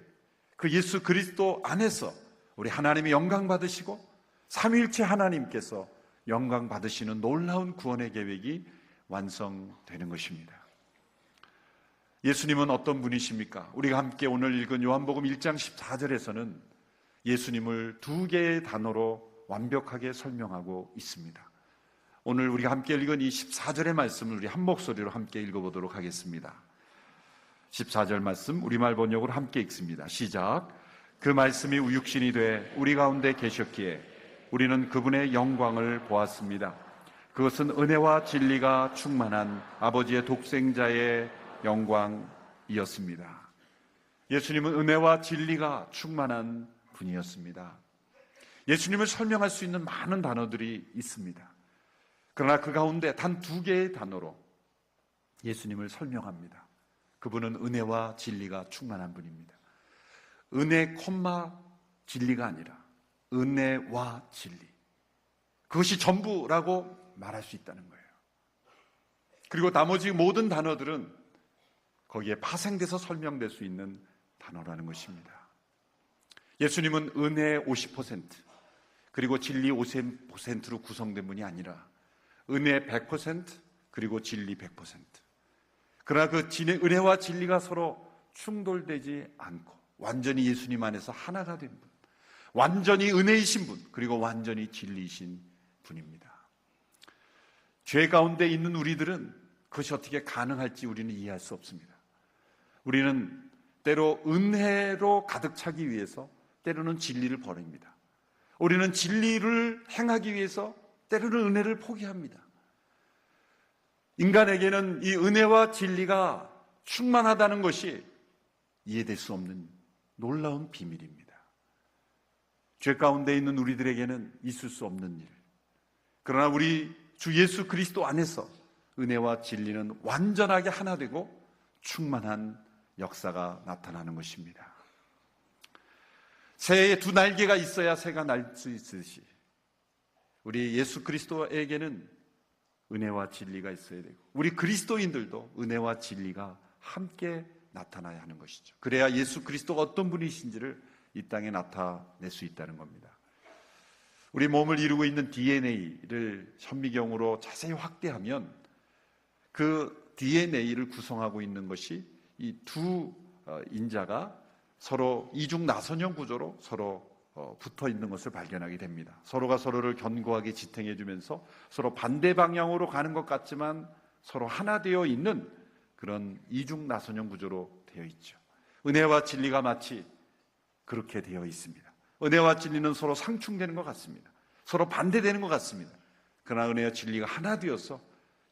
그 예수 그리스도 안에서 우리 하나님이 영광 받으시고 삼위일체 하나님께서 영광 받으시는 놀라운 구원의 계획이 완성되는 것입니다. 예수님은 어떤 분이십니까? 우리가 함께 오늘 읽은 요한복음 1장 14절에서는 예수님을 두 개의 단어로 완벽하게 설명하고 있습니다. 오늘 우리가 함께 읽은 이 14절의 말씀을 우리 한 목소리로 함께 읽어보도록 하겠습니다. 14절 말씀 우리말 번역으로 함께 읽습니다. 시작. 그 말씀이 육신이 돼 우리 가운데 계셨기에 우리는 그분의 영광을 보았습니다. 그것은 은혜와 진리가 충만한 아버지의 독생자의 영광이었습니다. 예수님은 은혜와 진리가 충만한 분이었습니다. 예수님을 설명할 수 있는 많은 단어들이 있습니다. 그러나 그 가운데 단 두 개의 단어로 예수님을 설명합니다. 그분은 은혜와 진리가 충만한 분입니다. 은혜, 진리가 아니라 은혜와 진리. 그것이 전부라고 말할 수 있다는 거예요. 그리고 나머지 모든 단어들은 거기에 파생돼서 설명될 수 있는 단어라는 것입니다. 예수님은 은혜 50% 그리고 진리 50%로 구성된 분이 아니라 은혜 100% 그리고 진리 100%. 그러나 그 은혜와 진리가 서로 충돌되지 않고 완전히 예수님 안에서 하나가 된 분, 완전히 은혜이신 분, 그리고 완전히 진리이신 분입니다. 죄 가운데 있는 우리들은 그것이 어떻게 가능할지 우리는 이해할 수 없습니다. 우리는 때로 은혜로 가득 차기 위해서 때로는 진리를 버립니다. 우리는 진리를 행하기 위해서 때로는 은혜를 포기합니다. 인간에게는 이 은혜와 진리가 충만하다는 것이 이해될 수 없는 놀라운 비밀입니다. 죄 가운데 있는 우리들에게는 있을 수 없는 일. 그러나 우리 주 예수 그리스도 안에서 은혜와 진리는 완전하게 하나 되고 충만한 역사가 나타나는 것입니다. 새의 두 날개가 있어야 새가 날 수 있듯이 우리 예수 그리스도에게는 은혜와 진리가 있어야 되고 우리 그리스도인들도 은혜와 진리가 함께 나타나야 하는 것이죠. 그래야 예수 그리스도가 어떤 분이신지를 이 땅에 나타낼 수 있다는 겁니다. 우리 몸을 이루고 있는 DNA를 현미경으로 자세히 확대하면 그 DNA를 구성하고 있는 것이 이 두 인자가 서로 이중 나선형 구조로 서로 붙어 있는 것을 발견하게 됩니다. 서로가 서로를 견고하게 지탱해 주면서 서로 반대 방향으로 가는 것 같지만 서로 하나 되어 있는 그런 이중 나선형 구조로 되어 있죠. 은혜와 진리가 마치 그렇게 되어 있습니다. 은혜와 진리는 서로 상충되는 것 같습니다. 서로 반대되는 것 같습니다. 그러나 은혜와 진리가 하나 되어서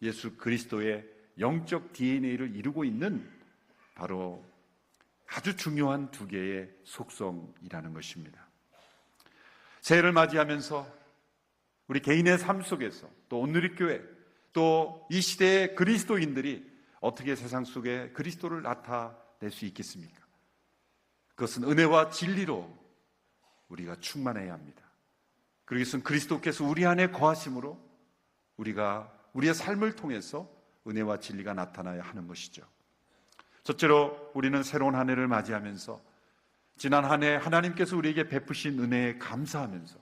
예수 그리스도의 영적 DNA를 이루고 있는 바로 아주 중요한 두 개의 속성이라는 것입니다. 새해를 맞이하면서 우리 개인의 삶 속에서 또 온누리교회 또 이 시대의 그리스도인들이 어떻게 세상 속에 그리스도를 나타낼 수 있겠습니까? 그것은 은혜와 진리로 우리가 충만해야 합니다. 그것은 그리스도께서 우리 안에 거하심으로 우리가 우리의 삶을 통해서 은혜와 진리가 나타나야 하는 것이죠. 첫째로 우리는 새로운 한 해를 맞이하면서 지난 한 해 하나님께서 우리에게 베푸신 은혜에 감사하면서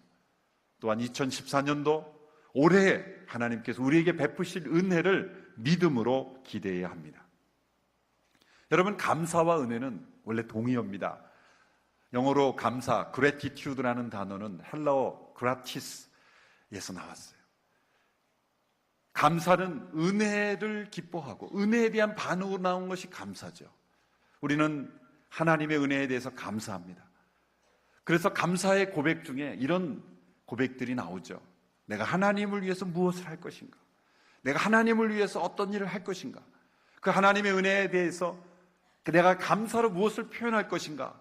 또한 2014년도 올해 하나님께서 우리에게 베푸실 은혜를 믿음으로 기대해야 합니다. 여러분, 감사와 은혜는 원래 동의어입니다. 영어로 감사, gratitude라는 단어는 헬라어 gratis에서 나왔어요. 감사는 은혜를 기뻐하고 은혜에 대한 반응으로 나온 것이 감사죠. 우리는 하나님의 은혜에 대해서 감사합니다. 그래서 감사의 고백 중에 이런 고백들이 나오죠. 내가 하나님을 위해서 무엇을 할 것인가? 내가 하나님을 위해서 어떤 일을 할 것인가? 그 하나님의 은혜에 대해서 내가 감사로 무엇을 표현할 것인가?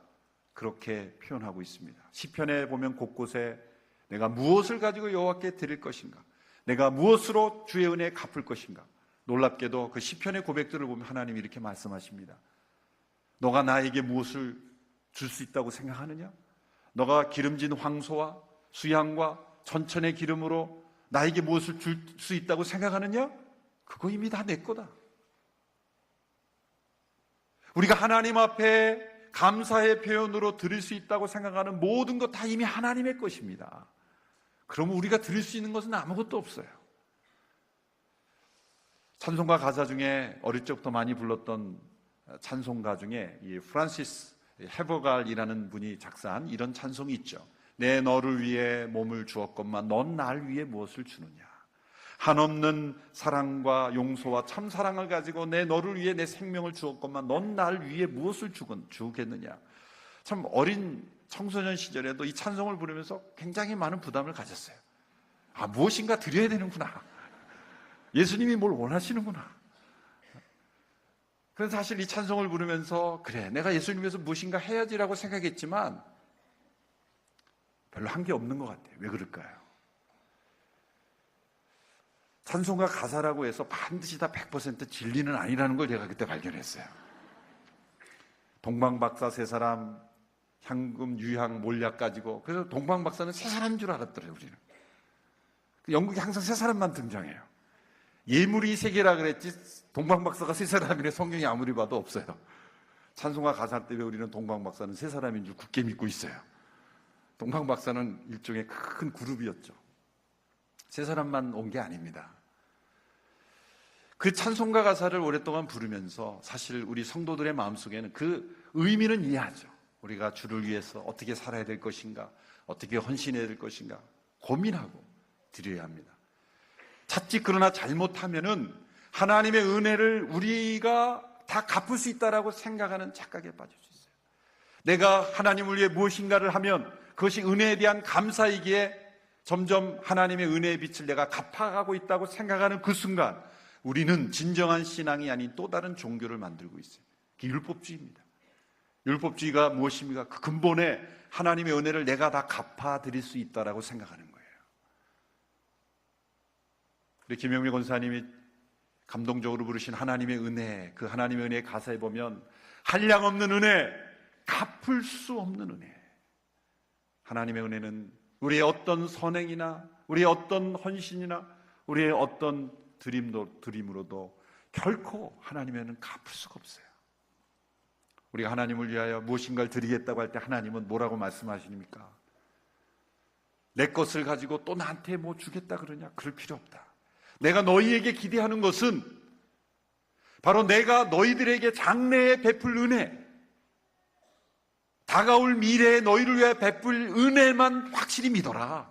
그렇게 표현하고 있습니다. 시편에 보면 곳곳에 내가 무엇을 가지고 여호와께 드릴 것인가? 내가 무엇으로 주의 은혜에 갚을 것인가? 놀랍게도 그 시편의 고백들을 보면 하나님이 이렇게 말씀하십니다. 너가 나에게 무엇을 줄 수 있다고 생각하느냐? 너가 기름진 황소와 수양과 천천의 기름으로 나에게 무엇을 줄 수 있다고 생각하느냐? 그거 이미 다 내 거다. 우리가 하나님 앞에 감사의 표현으로 드릴 수 있다고 생각하는 모든 것 다 이미 하나님의 것입니다. 그러면 우리가 드릴 수 있는 것은 아무것도 없어요. 찬송가 가사 중에 어릴 적부터 많이 불렀던 찬송가 중에 이 프란시스 헤버갈이라는 분이 작사한 이런 찬송이 있죠. 내 너를 위해 몸을 주었건만 넌 날 위해 무엇을 주느냐. 한없는 사랑과 용서와 참사랑을 가지고 내 너를 위해 내 생명을 주었건만 넌 날 위해 무엇을 주겠느냐. 참 어린 청소년 시절에도 이 찬송을 부르면서 굉장히 많은 부담을 가졌어요. 무엇인가 드려야 되는구나. 예수님이 뭘 원하시는구나. 그래서 사실 이 찬송을 부르면서 그래, 내가 예수님 위해서 무엇인가 해야지라고 생각했지만 별로 한 게 없는 것 같아요. 왜 그럴까요? 찬송가 가사라고 해서 반드시 다 100% 진리는 아니라는 걸 제가 그때 발견했어요. 동방박사 세 사람, 향금, 유향, 몰약 가지고, 그래서 동방박사는 세 사람인 줄 알았더래요, 우리는. 영국에 항상 세 사람만 등장해요. 예물이 세 개라 그랬지 동방박사가 세 사람이라 그래 성경이 아무리 봐도 없어요. 찬송가 가사 때문에 우리는 동방박사는 세 사람인 줄 굳게 믿고 있어요. 동방박사는 일종의 큰 그룹이었죠. 세 사람만 온 게 아닙니다. 그 찬송가 가사를 오랫동안 부르면서 사실 우리 성도들의 마음속에는 그 의미는 이해하죠. 우리가 주를 위해서 어떻게 살아야 될 것인가, 어떻게 헌신해야 될 것인가 고민하고 드려야 합니다. 찾지 그러나 잘못하면은 하나님의 은혜를 우리가 다 갚을 수 있다라고 생각하는 착각에 빠질 수 있어요. 내가 하나님을 위해 무엇인가를 하면 그것이 은혜에 대한 감사이기에 점점 하나님의 은혜의 빛을 내가 갚아가고 있다고 생각하는 그 순간 우리는 진정한 신앙이 아닌 또 다른 종교를 만들고 있어요. 그게 율법주의입니다. 율법주의가 무엇입니까? 그 근본에 하나님의 은혜를 내가 다 갚아드릴 수 있다라고 생각하는 거예요. 우리 김영미 권사님이 감동적으로 부르신 하나님의 은혜, 그 하나님의 은혜의 가사에 보면 한량없는 은혜, 갚을 수 없는 은혜. 하나님의 은혜는 우리의 어떤 선행이나 우리의 어떤 헌신이나 우리의 어떤 드림으로도 결코 하나님의 은혜는 갚을 수가 없어요. 우리가 하나님을 위하여 무엇인가를 드리겠다고 할 때 하나님은 뭐라고 말씀하십니까? 내 것을 가지고 또 나한테 뭐 주겠다 그러냐? 그럴 필요 없다. 내가 너희에게 기대하는 것은 바로 내가 너희들에게 장래에 베풀 은혜, 다가올 미래에 너희를 위해 베풀 은혜만 확실히 믿어라.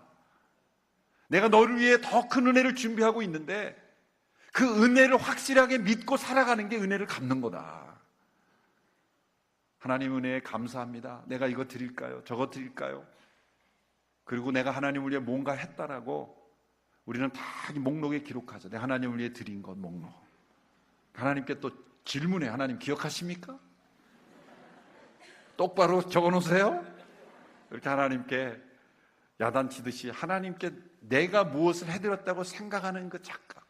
내가 너를 위해 더 큰 은혜를 준비하고 있는데 그 은혜를 확실하게 믿고 살아가는 게 은혜를 갚는 거다. 하나님 은혜에 감사합니다. 내가 이거 드릴까요? 저거 드릴까요? 그리고 내가 하나님을 위해 뭔가 했다라고 우리는 다 이 목록에 기록하죠. 내가 하나님을 위해 드린 것 목록. 하나님께 또 질문해. 하나님 기억하십니까? 똑바로 적어놓으세요. 이렇게 하나님께 야단치듯이 하나님께 내가 무엇을 해드렸다고 생각하는 그 착각,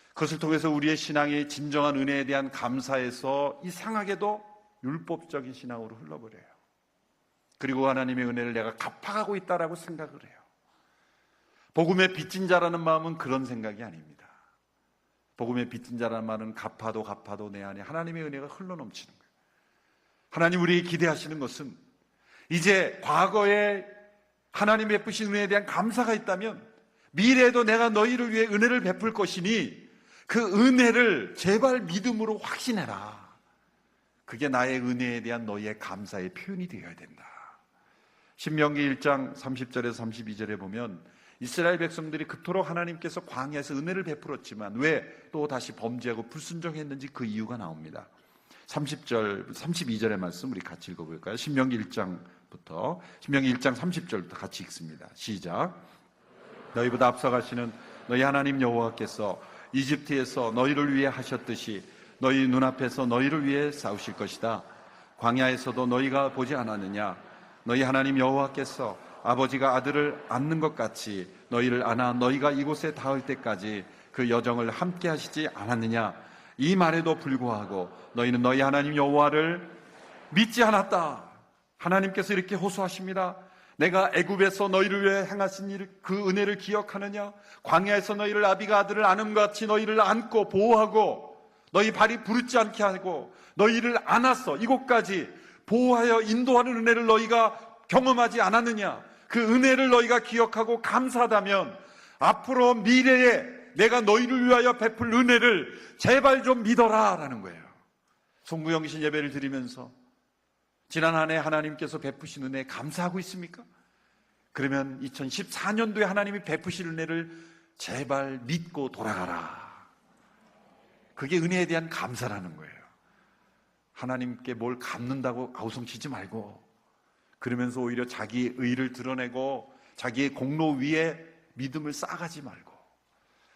그것을 통해서 우리의 신앙이 진정한 은혜에 대한 감사에서 이상하게도 율법적인 신앙으로 흘러버려요. 그리고 하나님의 은혜를 내가 갚아가고 있다라고 생각을 해요. 복음의 빚진 자라는 마음은 그런 생각이 아닙니다. 복음의 빚진 자라는 말은 갚아도 내 안에 하나님의 은혜가 흘러넘치는 거예요. 하나님 우리에게 기대하시는 것은 이제 과거에 하나님 베푸신 은혜에 대한 감사가 있다면 미래에도 내가 너희를 위해 은혜를 베풀 것이니 그 은혜를 제발 믿음으로 확신해라. 그게 나의 은혜에 대한 너희의 감사의 표현이 되어야 된다. 신명기 1장 30절에서 32절에 보면 이스라엘 백성들이 그토록 하나님께서 광야에서 은혜를 베풀었지만 왜 또 다시 범죄하고 불순종했는지 그 이유가 나옵니다. 30절, 32절의 말씀 우리 같이 읽어볼까요? 신명기 1장 30절부터 같이 읽습니다. 시작. 너희보다 앞서가시는 너희 하나님 여호와께서 이집트에서 너희를 위해 하셨듯이 너희 눈앞에서 너희를 위해 싸우실 것이다. 광야에서도 너희가 보지 않았느냐? 너희 하나님 여호와께서 아버지가 아들을 안는 것 같이 너희를 안아 너희가 이곳에 닿을 때까지 그 여정을 함께 하시지 않았느냐? 이 말에도 불구하고 너희는 너희 하나님 여호와를 믿지 않았다. 하나님께서 이렇게 호소하십니다. 내가 애굽에서 너희를 위해 행하신 일, 그 은혜를 기억하느냐? 광야에서 너희를 아비가 아들을 안음 같이 너희를 안고 보호하고 너희 발이 부르지 않게 하고 너희를 안았어. 이곳까지 보호하여 인도하는 은혜를 너희가 경험하지 않았느냐? 그 은혜를 너희가 기억하고 감사하다면 앞으로 미래에 내가 너희를 위하여 베풀 은혜를 제발 좀 믿어라 라는 거예요. 송구영신 예배를 드리면서 지난 한 해 하나님께서 베푸신 은혜에 감사하고 있습니까? 그러면 2014년도에 하나님이 베푸실 은혜를 제발 믿고 돌아가라. 그게 은혜에 대한 감사라는 거예요. 하나님께 뭘 갚는다고 아우성치지 말고, 그러면서 오히려 자기의 의를 드러내고 자기의 공로 위에 믿음을 쌓아가지 말고,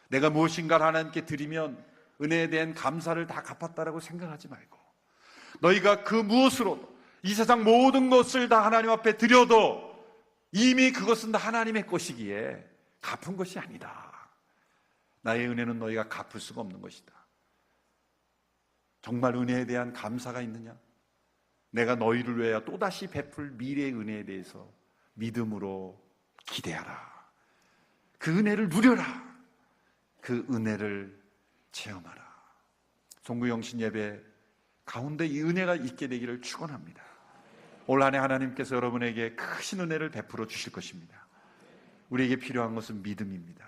내가 무엇인가를 하나님께 드리면 은혜에 대한 감사를 다 갚았다라고 생각하지 말고, 너희가 그 무엇으로도 이 세상 모든 것을 다 하나님 앞에 드려도 이미 그것은 다 하나님의 것이기에 갚은 것이 아니다. 나의 은혜는 너희가 갚을 수가 없는 것이다. 정말 은혜에 대한 감사가 있느냐? 내가 너희를 위하여 또다시 베풀 미래의 은혜에 대해서 믿음으로 기대하라. 그 은혜를 누려라. 그 은혜를 체험하라. 송구영신 예배 가운데 이 은혜가 있게 되기를 축원합니다. 올 한 해 하나님께서 여러분에게 크신 은혜를 베풀어 주실 것입니다. 우리에게 필요한 것은 믿음입니다.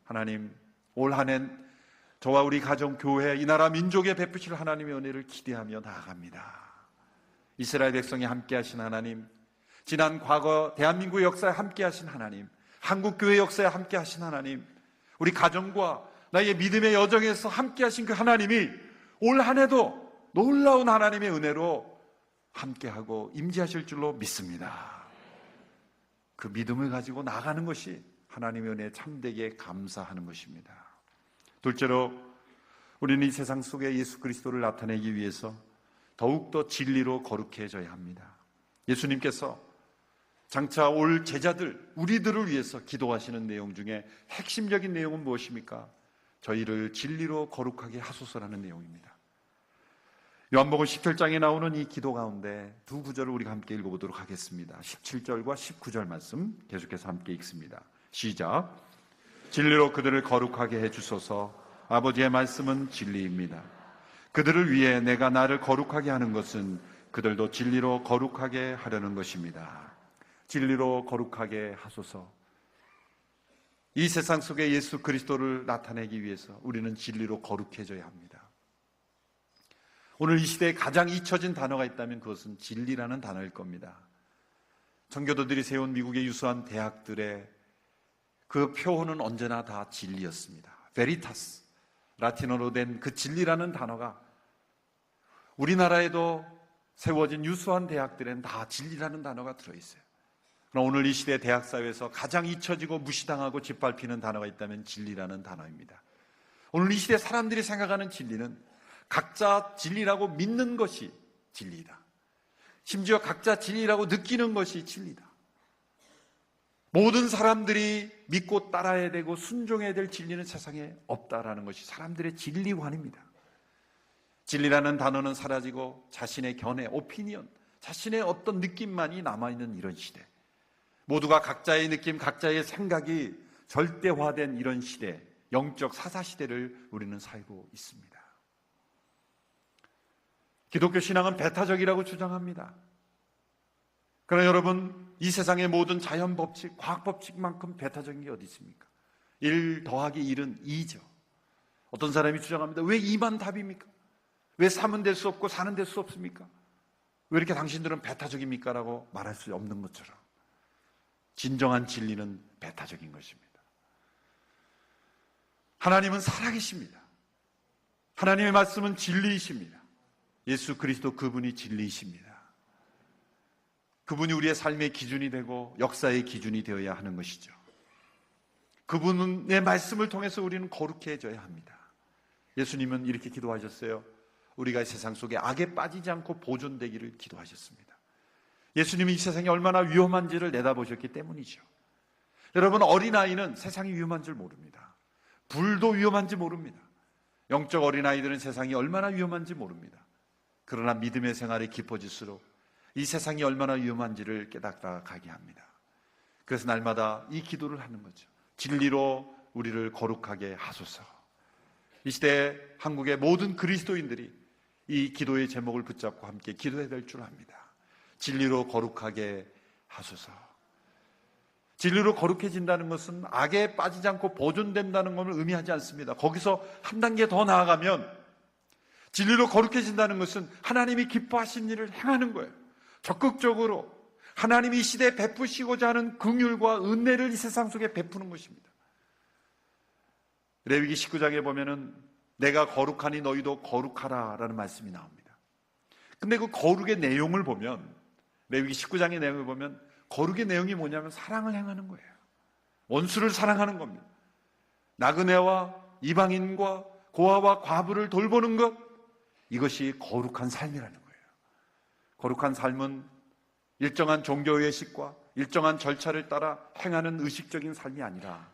하나님, 올 한 해 저와 우리 가정, 교회, 이 나라 민족에 베푸실 하나님의 은혜를 기대하며 나아갑니다. 이스라엘 백성이 함께 하신 하나님, 지난 과거 대한민국의 역사에 함께 하신 하나님, 한국교회 역사에 함께 하신 하나님, 우리 가정과 나의 믿음의 여정에서 함께 하신 그 하나님이 올 한 해도 놀라운 하나님의 은혜로 함께하고 임재하실 줄로 믿습니다. 그 믿음을 가지고 나가는 것이 하나님의 은혜에 참되게 감사하는 것입니다. 둘째로, 우리는 이 세상 속에 예수 그리스도를 나타내기 위해서 더욱더 진리로 거룩해져야 합니다. 예수님께서 장차 올 제자들, 우리들을 위해서 기도하시는 내용 중에 핵심적인 내용은 무엇입니까? 저희를 진리로 거룩하게 하소서라는 내용입니다. 요한복음 17장에 나오는 이 기도 가운데 두 구절을 우리가 함께 읽어보도록 하겠습니다. 17절과 19절 말씀 계속해서 함께 읽습니다. 시작. 진리로 그들을 거룩하게 해주소서. 아버지의 말씀은 진리입니다. 그들을 위해 내가 나를 거룩하게 하는 것은 그들도 진리로 거룩하게 하려는 것입니다. 진리로 거룩하게 하소서. 이 세상 속에 예수 그리스도를 나타내기 위해서 우리는 진리로 거룩해져야 합니다. 오늘 이 시대에 가장 잊혀진 단어가 있다면 그것은 진리라는 단어일 겁니다. 청교도들이 세운 미국의 유수한 대학들의 그 표어는 언제나 다 진리였습니다. 베리타스, 라틴어로 된 그 진리라는 단어가 우리나라에도 세워진 유수한 대학들에는 다 진리라는 단어가 들어있어요. 그러나 오늘 이 시대 대학사회에서 가장 잊혀지고 무시당하고 짓밟히는 단어가 있다면 진리라는 단어입니다. 오늘 이 시대 사람들이 생각하는 진리는 각자 진리라고 믿는 것이 진리다. 심지어 각자 진리라고 느끼는 것이 진리다. 모든 사람들이 믿고 따라야 되고 순종해야 될 진리는 세상에 없다라는 것이 사람들의 진리관입니다. 진리라는 단어는 사라지고 자신의 견해, 오피니언, 자신의 어떤 느낌만이 남아있는 이런 시대, 모두가 각자의 느낌, 각자의 생각이 절대화된 이런 시대, 영적 사사시대를 우리는 살고 있습니다. 기독교 신앙은 배타적이라고 주장합니다. 그러나 여러분, 이 세상의 모든 자연 법칙, 과학 법칙만큼 배타적인 게 어디 있습니까? 1 더하기 1은 2죠. 어떤 사람이 주장합니다. 왜 2만 답입니까? 왜 3은 될 수 없고 4는 될 수 없습니까? 왜 이렇게 당신들은 배타적입니까? 라고 말할 수 없는 것처럼 진정한 진리는 배타적인 것입니다. 하나님은 살아계십니다. 하나님의 말씀은 진리이십니다. 예수 그리스도 그분이 진리이십니다. 그분이 우리의 삶의 기준이 되고 역사의 기준이 되어야 하는 것이죠. 그분의 말씀을 통해서 우리는 거룩해져야 합니다. 예수님은 이렇게 기도하셨어요. 우리가 세상 속에 악에 빠지지 않고 보존되기를 기도하셨습니다. 예수님이 이 세상이 얼마나 위험한지를 내다보셨기 때문이죠. 여러분, 어린아이는 세상이 위험한 줄 모릅니다. 불도 위험한지 모릅니다. 영적 어린아이들은 세상이 얼마나 위험한지 모릅니다. 그러나 믿음의 생활이 깊어질수록 이 세상이 얼마나 위험한지를 깨닫다 가게 합니다. 그래서 날마다 이 기도를 하는 거죠. 진리로 우리를 거룩하게 하소서. 이 시대에 한국의 모든 그리스도인들이 이 기도의 제목을 붙잡고 함께 기도해야 될 줄 압니다. 진리로 거룩하게 하소서. 진리로 거룩해진다는 것은 악에 빠지지 않고 보존된다는 것을 의미하지 않습니다. 거기서 한 단계 더 나아가면 진리로 거룩해진다는 것은 하나님이 기뻐하신 일을 행하는 거예요. 적극적으로 하나님이 이 시대에 베푸시고자 하는 긍휼과 은혜를 이 세상 속에 베푸는 것입니다. 레위기 19장에 보면은 내가 거룩하니 너희도 거룩하라 라는 말씀이 나옵니다. 근데 그 거룩의 내용을 보면, 레위기 19장의 내용을 보면 거룩의 내용이 뭐냐면 사랑을 행하는 거예요. 원수를 사랑하는 겁니다. 나그네와 이방인과 고아와 과부를 돌보는 것, 이것이 거룩한 삶이라는 거예요. 거룩한 삶은 일정한 종교의식과 일정한 절차를 따라 행하는 의식적인 삶이 아니라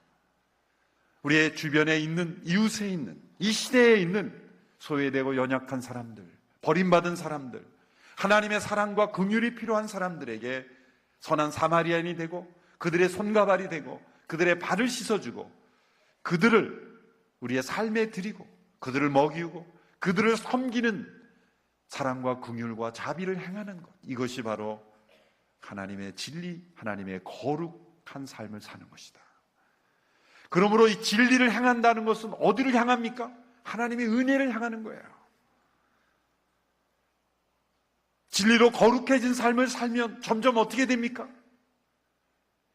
우리의 주변에 있는, 이웃에 있는, 이 시대에 있는 소외되고 연약한 사람들, 버림받은 사람들, 하나님의 사랑과 긍휼이 필요한 사람들에게 선한 사마리아인이 되고 그들의 손과 발이 되고 그들의 발을 씻어주고 그들을 우리의 삶에 드리고 그들을 먹이고 그들을 섬기는 사랑과 긍휼과 자비를 행하는 것, 이것이 바로 하나님의 진리, 하나님의 거룩한 삶을 사는 것이다. 그러므로 이 진리를 행한다는 것은 어디를 향합니까? 하나님의 은혜를 향하는 거예요. 진리로 거룩해진 삶을 살면 점점 어떻게 됩니까?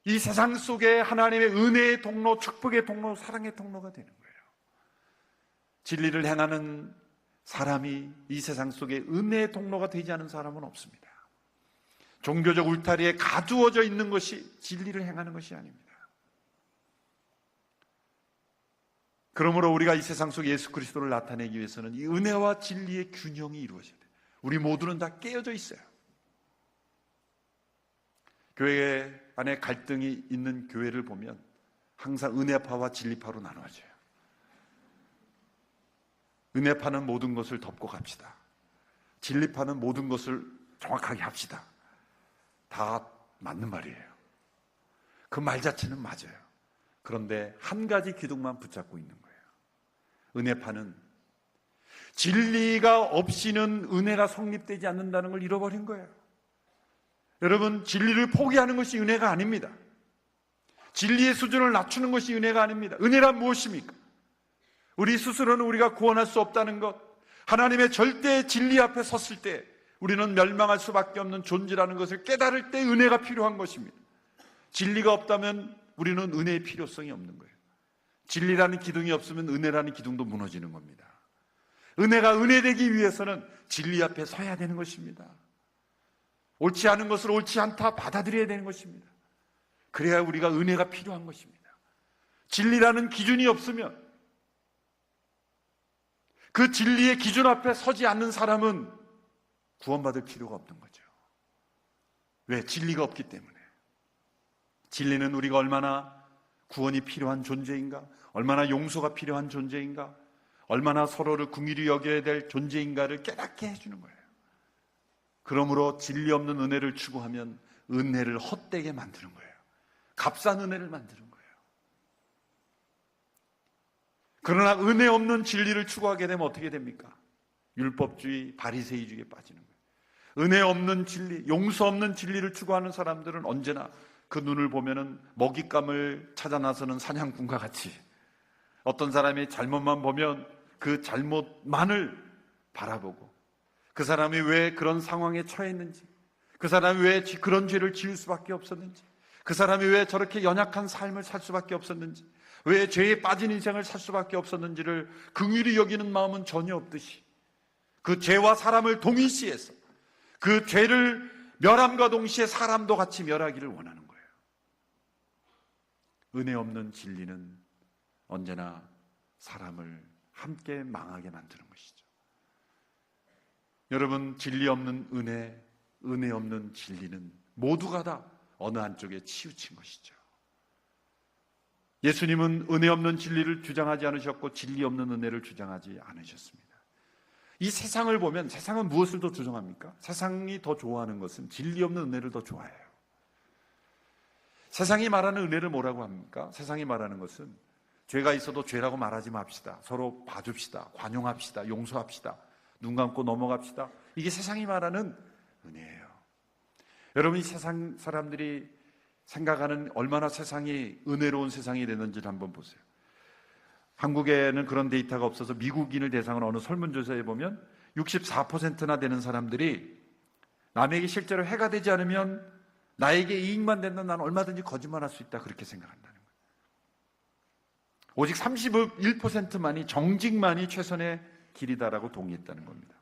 이 세상 속에 하나님의 은혜의 통로, 축복의 통로, 사랑의 통로가 되는 거예요. 진리를 행하는 사람이 이 세상 속에 은혜의 통로가 되지 않은 사람은 없습니다. 종교적 울타리에 가두어져 있는 것이 진리를 행하는 것이 아닙니다. 그러므로 우리가 이 세상 속에 예수 그리스도를 나타내기 위해서는 이 은혜와 진리의 균형이 이루어져야 돼요. 우리 모두는 다 깨어져 있어요. 교회 안에 갈등이 있는 교회를 보면 항상 은혜파와 진리파로 나눠져요. 은혜파는 모든 것을 덮고 갑시다. 진리파는 모든 것을 정확하게 합시다. 다 맞는 말이에요. 그 말 자체는 맞아요. 그런데 한 가지 기둥만 붙잡고 있는 거예요. 은혜파는 진리가 없이는 은혜가 성립되지 않는다는 걸 잃어버린 거예요. 여러분, 진리를 포기하는 것이 은혜가 아닙니다. 진리의 수준을 낮추는 것이 은혜가 아닙니다. 은혜란 무엇입니까? 우리 스스로는 우리가 구원할 수 없다는 것, 하나님의 절대 진리 앞에 섰을 때 우리는 멸망할 수밖에 없는 존재라는 것을 깨달을 때 은혜가 필요한 것입니다. 진리가 없다면 우리는 은혜의 필요성이 없는 거예요. 진리라는 기둥이 없으면 은혜라는 기둥도 무너지는 겁니다. 은혜가 은혜되기 위해서는 진리 앞에 서야 되는 것입니다. 옳지 않은 것을 옳지 않다 받아들여야 되는 것입니다. 그래야 우리가 은혜가 필요한 것입니다. 진리라는 기준이 없으면 그 진리의 기준 앞에 서지 않는 사람은 구원받을 필요가 없는 거죠. 왜? 진리가 없기 때문에. 진리는 우리가 얼마나 구원이 필요한 존재인가, 얼마나 용서가 필요한 존재인가, 얼마나 서로를 긍휼히 여겨야 될 존재인가를 깨닫게 해주는 거예요. 그러므로 진리 없는 은혜를 추구하면 은혜를 헛되게 만드는 거예요. 값싼 은혜를 만드는 거예요. 그러나 은혜 없는 진리를 추구하게 되면 어떻게 됩니까? 율법주의, 바리새이주의에 빠지는 거예요. 은혜 없는 진리, 용서 없는 진리를 추구하는 사람들은 언제나 그 눈을 보면은 먹잇감을 찾아 나서는 사냥꾼과 같이 어떤 사람이 잘못만 보면 그 잘못만을 바라보고 그 사람이 왜 그런 상황에 처했는지, 그 사람이 왜 그런 죄를 지을 수밖에 없었는지, 그 사람이 왜 저렇게 연약한 삶을 살 수밖에 없었는지, 왜 죄에 빠진 인생을 살 수밖에 없었는지를 긍휼히 여기는 마음은 전혀 없듯이 그 죄와 사람을 동일시해서 그 죄를 멸함과 동시에 사람도 같이 멸하기를 원하는 거예요. 은혜 없는 진리는 언제나 사람을 함께 망하게 만드는 것이죠. 여러분, 진리 없는 은혜, 은혜 없는 진리는 모두가 다 어느 한쪽에 치우친 것이죠. 예수님은 은혜 없는 진리를 주장하지 않으셨고 진리 없는 은혜를 주장하지 않으셨습니다. 이 세상을 보면 세상은 무엇을 더 주장합니까? 세상이 더 좋아하는 것은 진리 없는 은혜를 더 좋아해요. 세상이 말하는 은혜를 뭐라고 합니까? 세상이 말하는 것은 죄가 있어도 죄라고 말하지 맙시다. 서로 봐줍시다. 관용합시다. 용서합시다. 눈 감고 넘어갑시다. 이게 세상이 말하는 은혜예요. 여러분, 이 세상 사람들이 생각하는 얼마나 세상이 은혜로운 세상이 되는지를 한번 보세요. 한국에는 그런 데이터가 없어서 미국인을 대상으로 어느 설문조사에 보면 64%나 되는 사람들이 남에게 실제로 해가 되지 않으면 나에게 이익만 된다면 나는 얼마든지 거짓말할 수 있다, 그렇게 생각한다는 거예요. 오직 31%만이 정직만이 최선의 길이다라고 동의했다는 겁니다.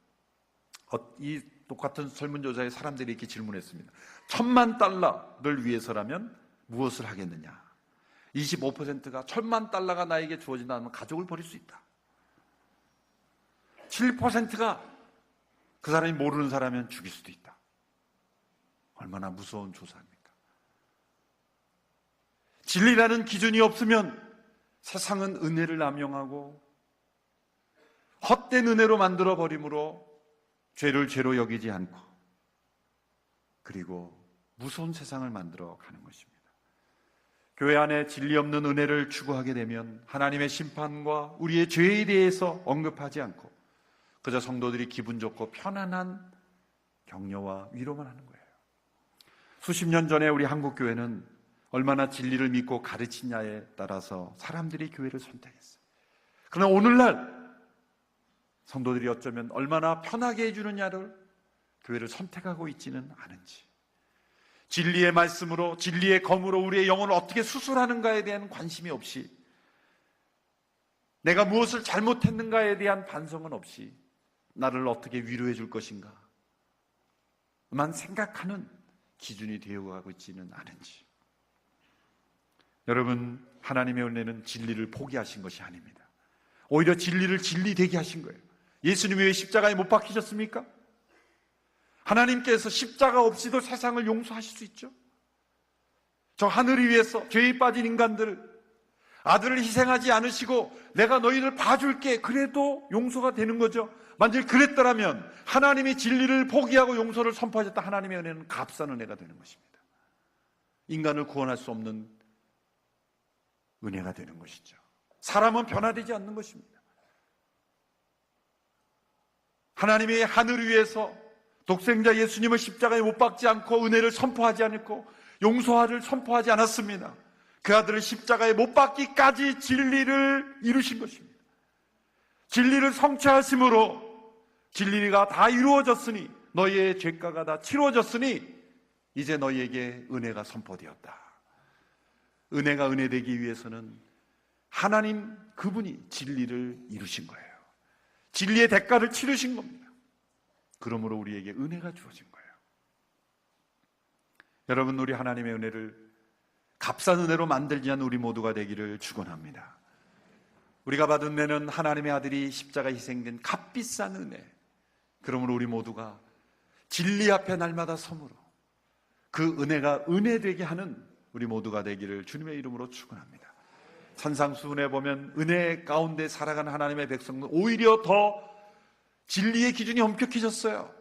이 똑같은 설문조사에 사람들이 이렇게 질문했습니다. $10,000,000를 위해서라면 무엇을 하겠느냐? 25%가 $10,000,000가 나에게 주어진다면 가족을 버릴 수 있다. 7%가 그 사람이 모르는 사람이면 죽일 수도 있다. 얼마나 무서운 조사입니까? 진리라는 기준이 없으면 세상은 은혜를 남용하고 헛된 은혜로 만들어 버림으로 죄를 죄로 여기지 않고, 그리고 무서운 세상을 만들어 가는 것입니다. 교회 안에 진리 없는 은혜를 추구하게 되면 하나님의 심판과 우리의 죄에 대해서 언급하지 않고 그저 성도들이 기분 좋고 편안한 격려와 위로만 하는 거예요. 수십 년 전에 우리 한국 교회는 얼마나 진리를 믿고 가르치냐에 따라서 사람들이 교회를 선택했어요. 그러나 오늘날 성도들이 어쩌면 얼마나 편하게 해주느냐를 교회를 선택하고 있지는 않은지, 진리의 말씀으로, 진리의 검으로 우리의 영혼을 어떻게 수술하는가에 대한 관심이 없이, 내가 무엇을 잘못했는가에 대한 반성은 없이 나를 어떻게 위로해 줄 것인가 만 생각하는 기준이 되어가고 있지는 않은지. 여러분, 하나님의 은혜는 진리를 포기하신 것이 아닙니다. 오히려 진리를 진리되게 하신 거예요. 예수님이 왜 십자가에 못 박히셨습니까? 하나님께서 십자가 없이도 세상을 용서하실 수 있죠. 저 하늘 위에서 죄에 빠진 인간들을, 아들을 희생하지 않으시고 내가 너희를 봐줄게, 그래도 용서가 되는 거죠. 만일 그랬더라면 하나님이 진리를 포기하고 용서를 선포하셨다, 하나님의 은혜는 값싼 은혜가 되는 것입니다. 인간을 구원할 수 없는 은혜가 되는 것이죠. 사람은 변화되지 않는 것입니다. 하나님이 하늘 위에서 독생자 예수님을 십자가에 못 박지 않고 은혜를 선포하지 않고 용서를 선포하지 않았습니다. 그 아들을 십자가에 못 박기까지 진리를 이루신 것입니다. 진리를 성취하심으로 진리가 다 이루어졌으니, 너희의 죄가가 다 치루어졌으니 이제 너희에게 은혜가 선포되었다. 은혜가 은혜되기 위해서는 하나님 그분이 진리를 이루신 거예요. 진리의 대가를 치르신 겁니다. 그러므로 우리에게 은혜가 주어진 거예요. 여러분, 우리 하나님의 은혜를 값싼 은혜로 만들지 않는 우리 모두가 되기를 축원합니다. 우리가 받은 은혜는 하나님의 아들이 십자가 희생된 값비싼 은혜. 그러므로 우리 모두가 진리 앞에 날마다 섬으로 그 은혜가 은혜되게 하는 우리 모두가 되기를 주님의 이름으로 축원합니다. 산상수훈에 보면 은혜 가운데 살아가는 하나님의 백성은 오히려 더 진리의 기준이 엄격해졌어요.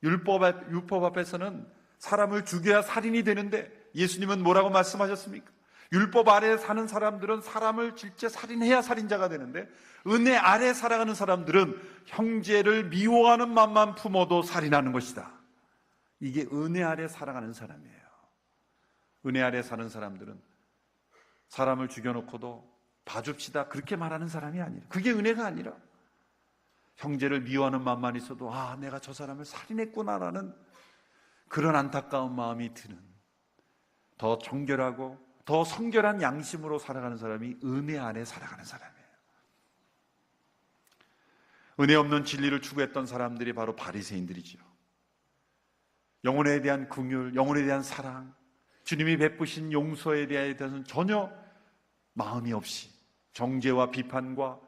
율법 앞에서는 사람을 죽여야 살인이 되는데 예수님은 뭐라고 말씀하셨습니까? 율법 아래에 사는 사람들은 사람을 실제 살인해야 살인자가 되는데, 은혜 아래 살아가는 사람들은 형제를 미워하는 마음만 품어도 살인하는 것이다. 이게 은혜 아래 살아가는 사람이에요. 은혜 아래 사는 사람들은 사람을 죽여놓고도 봐줍시다 그렇게 말하는 사람이 아니라, 그게 은혜가 아니라 형제를 미워하는 마음만 있어도 내가 저 사람을 살인했구나라는 그런 안타까운 마음이 드는, 더 정결하고 더 성결한 양심으로 살아가는 사람이 은혜 안에 살아가는 사람이에요. 은혜 없는 진리를 추구했던 사람들이 바로 바리새인들이죠. 영혼에 대한 긍휼, 영혼에 대한 사랑, 주님이 베푸신 용서에 대해서는 전혀 마음이 없이 정죄와 비판과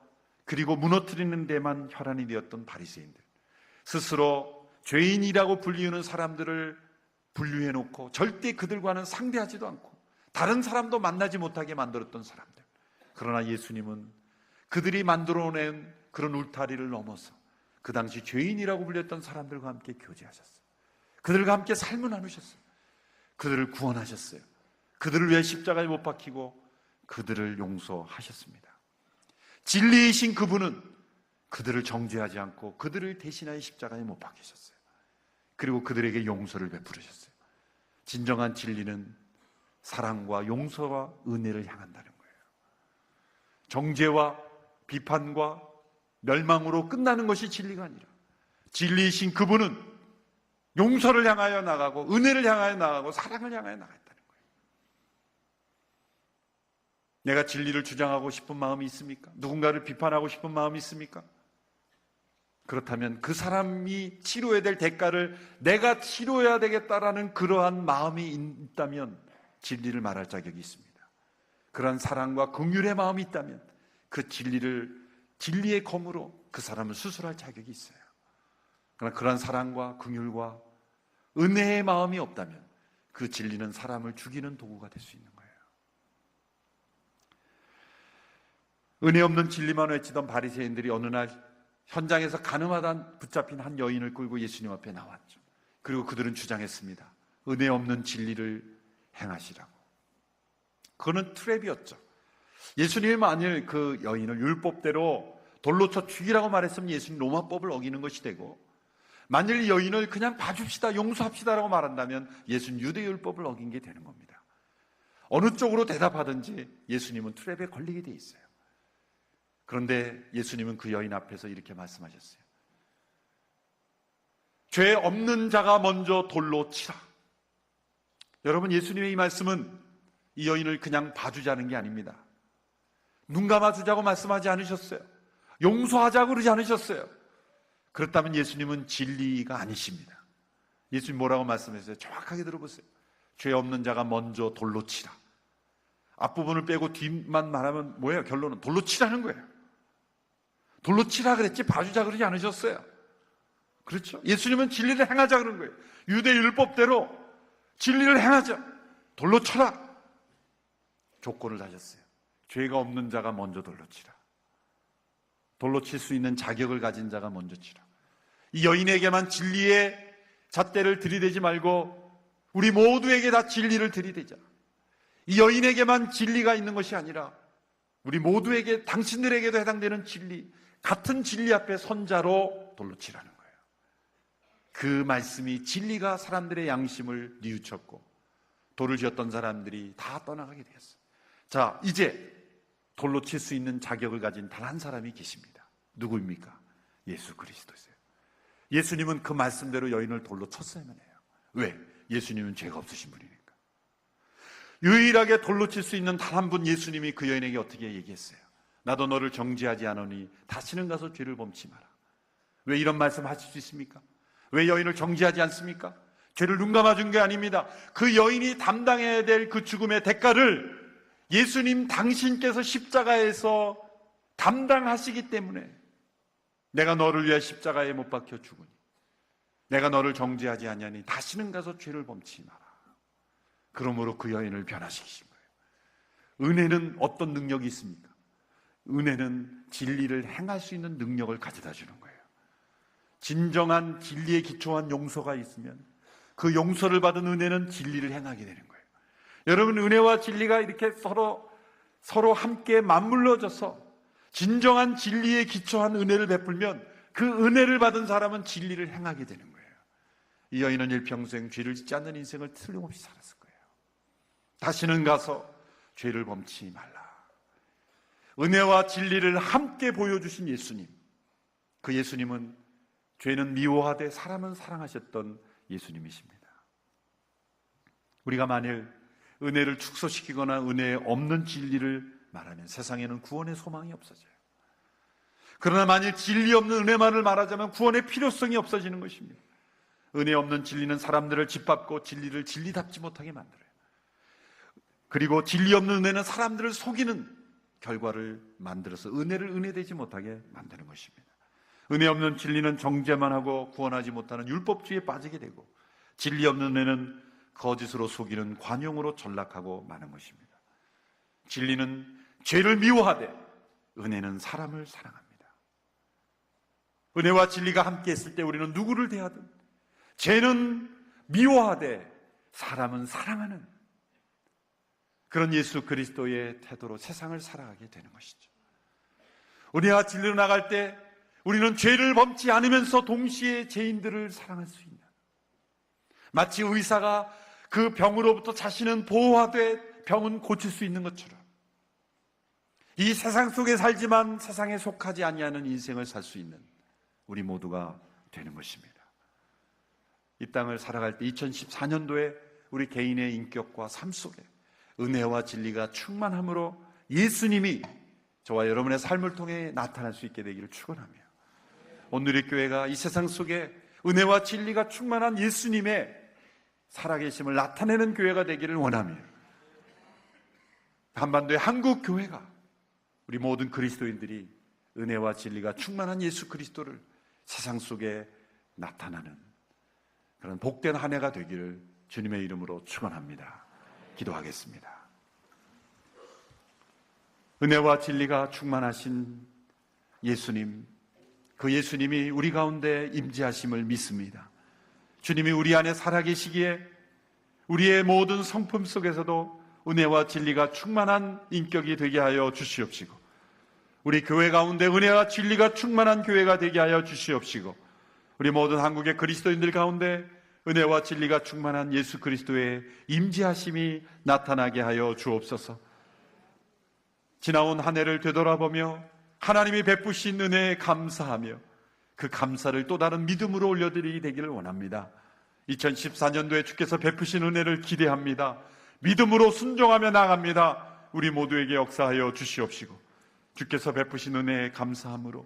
그리고 무너뜨리는 데만 혈안이 되었던 바리새인들, 스스로 죄인이라고 불리우는 사람들을 분류해놓고 절대 그들과는 상대하지도 않고 다른 사람도 만나지 못하게 만들었던 사람들. 그러나 예수님은 그들이 만들어낸 그런 울타리를 넘어서 그 당시 죄인이라고 불렸던 사람들과 함께 교제하셨어요. 그들과 함께 삶을 나누셨어요. 그들을 구원하셨어요. 그들을 위해 십자가에 못 박히고 그들을 용서하셨습니다. 진리이신 그분은 그들을 정죄하지 않고 그들을 대신하여 십자가에 못 박히셨어요. 그리고 그들에게 용서를 베푸셨어요. 진정한 진리는 사랑과 용서와 은혜를 향한다는 거예요. 정죄와 비판과 멸망으로 끝나는 것이 진리가 아니라 진리이신 그분은 용서를 향하여 나가고 은혜를 향하여 나가고 사랑을 향하여 나갔다는 거예요. 내가 진리를 주장하고 싶은 마음이 있습니까? 누군가를 비판하고 싶은 마음이 있습니까? 그렇다면 그 사람이 치료해야 될 대가를 내가 치료해야 되겠다라는 그러한 마음이 있다면 진리를 말할 자격이 있습니다. 그러한 사랑과 긍휼의 마음이 있다면 그 진리의 검으로 그 사람을 수술할 자격이 있어요. 그러나 그러한 사랑과 긍휼과 은혜의 마음이 없다면 그 진리는 사람을 죽이는 도구가 될 수 있는 거예요. 은혜 없는 진리만 외치던 바리새인들이 어느 날 현장에서 가늠하다 붙잡힌 한 여인을 끌고 예수님 앞에 나왔죠. 그리고 그들은 주장했습니다. 은혜 없는 진리를 행하시라고. 그거는 트랩이었죠. 예수님이 만일 그 여인을 율법대로 돌로 쳐 죽이라고 말했으면 예수님 로마법을 어기는 것이 되고, 만일 이 여인을 그냥 봐줍시다, 용서합시다라고 말한다면 예수님 유대율법을 어긴 게 되는 겁니다. 어느 쪽으로 대답하든지 예수님은 트랩에 걸리게 돼 있어요. 그런데 예수님은 그 여인 앞에서 이렇게 말씀하셨어요. 죄 없는 자가 먼저 돌로 치라. 여러분, 예수님의 이 말씀은 이 여인을 그냥 봐주자는 게 아닙니다. 눈 감아주자고 말씀하지 않으셨어요. 용서하자고 그러지 않으셨어요. 그렇다면 예수님은 진리가 아니십니다. 예수님 뭐라고 말씀하셨어요? 정확하게 들어보세요. 죄 없는 자가 먼저 돌로 치라. 앞부분을 빼고 뒤만 말하면 뭐예요? 결론은 돌로 치라는 거예요. 돌로 치라 그랬지 봐주자 그러지 않으셨어요. 그렇죠? 예수님은 진리를 행하자 그런 거예요. 유대 율법대로 진리를 행하자. 돌로 쳐라. 조건을 다셨어요. 죄가 없는 자가 먼저 돌로 치라. 돌로 칠 수 있는 자격을 가진 자가 먼저 치라. 이 여인에게만 진리의 잣대를 들이대지 말고 우리 모두에게 다 진리를 들이대자. 이 여인에게만 진리가 있는 것이 아니라 우리 모두에게, 당신들에게도 해당되는 진리, 같은 진리 앞에 선자로 돌로 치라는 거예요. 그 말씀이 진리가 사람들의 양심을 뉘우쳤고 돌을 지었던 사람들이 다 떠나가게 되었어요. 자, 이제 돌로 칠 수 있는 자격을 가진 단 한 사람이 계십니다. 누구입니까? 예수 그리스도세요. 예수님은 그 말씀대로 여인을 돌로 쳤어야만 해요. 왜? 예수님은 죄가 없으신 분이니까. 유일하게 돌로 칠 수 있는 단 한 분, 예수님이 그 여인에게 어떻게 얘기했어요? 나도 너를 정죄하지 않으니 다시는 가서 죄를 범치 마라. 왜 이런 말씀 하실 수 있습니까? 왜 여인을 정죄하지 않습니까? 죄를 눈 감아준 게 아닙니다. 그 여인이 담당해야 될 그 죽음의 대가를 예수님 당신께서 십자가에서 담당하시기 때문에 내가 너를 위해 십자가에 못 박혀 죽으니 내가 너를 정죄하지 아니하니 다시는 가서 죄를 범치 마라. 그러므로 그 여인을 변화시키신 거예요. 은혜는 어떤 능력이 있습니까? 은혜는 진리를 행할 수 있는 능력을 가져다 주는 거예요. 진정한 진리에 기초한 용서가 있으면 그 용서를 받은 은혜는 진리를 행하게 되는 거예요. 여러분, 은혜와 진리가 이렇게 서로 함께 맞물려져서 진정한 진리에 기초한 은혜를 베풀면 그 은혜를 받은 사람은 진리를 행하게 되는 거예요. 이 여인은 일평생 죄를 짓지 않는 인생을 틀림없이 살았을 거예요. 다시는 가서 죄를 범치 말라. 은혜와 진리를 함께 보여주신 예수님, 그 예수님은 죄는 미워하되 사람은 사랑하셨던 예수님이십니다. 우리가 만일 은혜를 축소시키거나 은혜에 없는 진리를 말하면 세상에는 구원의 소망이 없어져요. 그러나 만일 진리 없는 은혜만을 말하자면 구원의 필요성이 없어지는 것입니다. 은혜 없는 진리는 사람들을 짓밟고 진리를 진리답지 못하게 만들어요. 그리고 진리 없는 은혜는 사람들을 속이는 결과를 만들어서 은혜를 은혜되지 못하게 만드는 것입니다. 은혜 없는 진리는 정죄만 하고 구원하지 못하는 율법주의에 빠지게 되고, 진리 없는 은혜는 거짓으로 속이는 관용으로 전락하고 마는 것입니다. 진리는 죄를 미워하되 은혜는 사람을 사랑합니다. 은혜와 진리가 함께 있을 때 우리는 누구를 대하든 죄는 미워하되 사람은 사랑하는 그런 예수 그리스도의 태도로 세상을 살아가게 되는 것이죠. 은혜와 진리로 나갈 때 우리는 죄를 범치 않으면서 동시에 죄인들을 사랑할 수 있는, 마치 의사가 그 병으로부터 자신은 보호하되 병은 고칠 수 있는 것처럼 이 세상 속에 살지만 세상에 속하지 아니하는 인생을 살 수 있는 우리 모두가 되는 것입니다. 이 땅을 살아갈 때 2014년도에 우리 개인의 인격과 삶 속에 은혜와 진리가 충만함으로 예수님이 저와 여러분의 삶을 통해 나타날 수 있게 되기를 축원하며, 오늘 우리 교회가 이 세상 속에 은혜와 진리가 충만한 예수님의 살아계심을 나타내는 교회가 되기를 원하며, 한반도의 한국 교회가 우리 모든 그리스도인들이 은혜와 진리가 충만한 예수 그리스도를 세상 속에 나타나는 그런 복된 한 해가 되기를 주님의 이름으로 축원합니다. 기도하겠습니다. 은혜와 진리가 충만하신 예수님, 그 예수님이 우리 가운데 임재하심을 믿습니다. 주님이 우리 안에 살아계시기에 우리의 모든 성품 속에서도 은혜와 진리가 충만한 인격이 되게 하여 주시옵시고, 우리 교회 가운데 은혜와 진리가 충만한 교회가 되게 하여 주시옵시고, 우리 모든 한국의 그리스도인들 가운데 은혜와 진리가 충만한 예수 그리스도의 임재하심이 나타나게 하여 주옵소서. 지나온 한 해를 되돌아보며 하나님이 베푸신 은혜에 감사하며 그 감사를 또 다른 믿음으로 올려드리게 되기를 원합니다. 2014년도에 주께서 베푸신 은혜를 기대합니다. 믿음으로 순종하며 나갑니다. 우리 모두에게 역사하여 주시옵시고, 주께서 베푸신 은혜에 감사함으로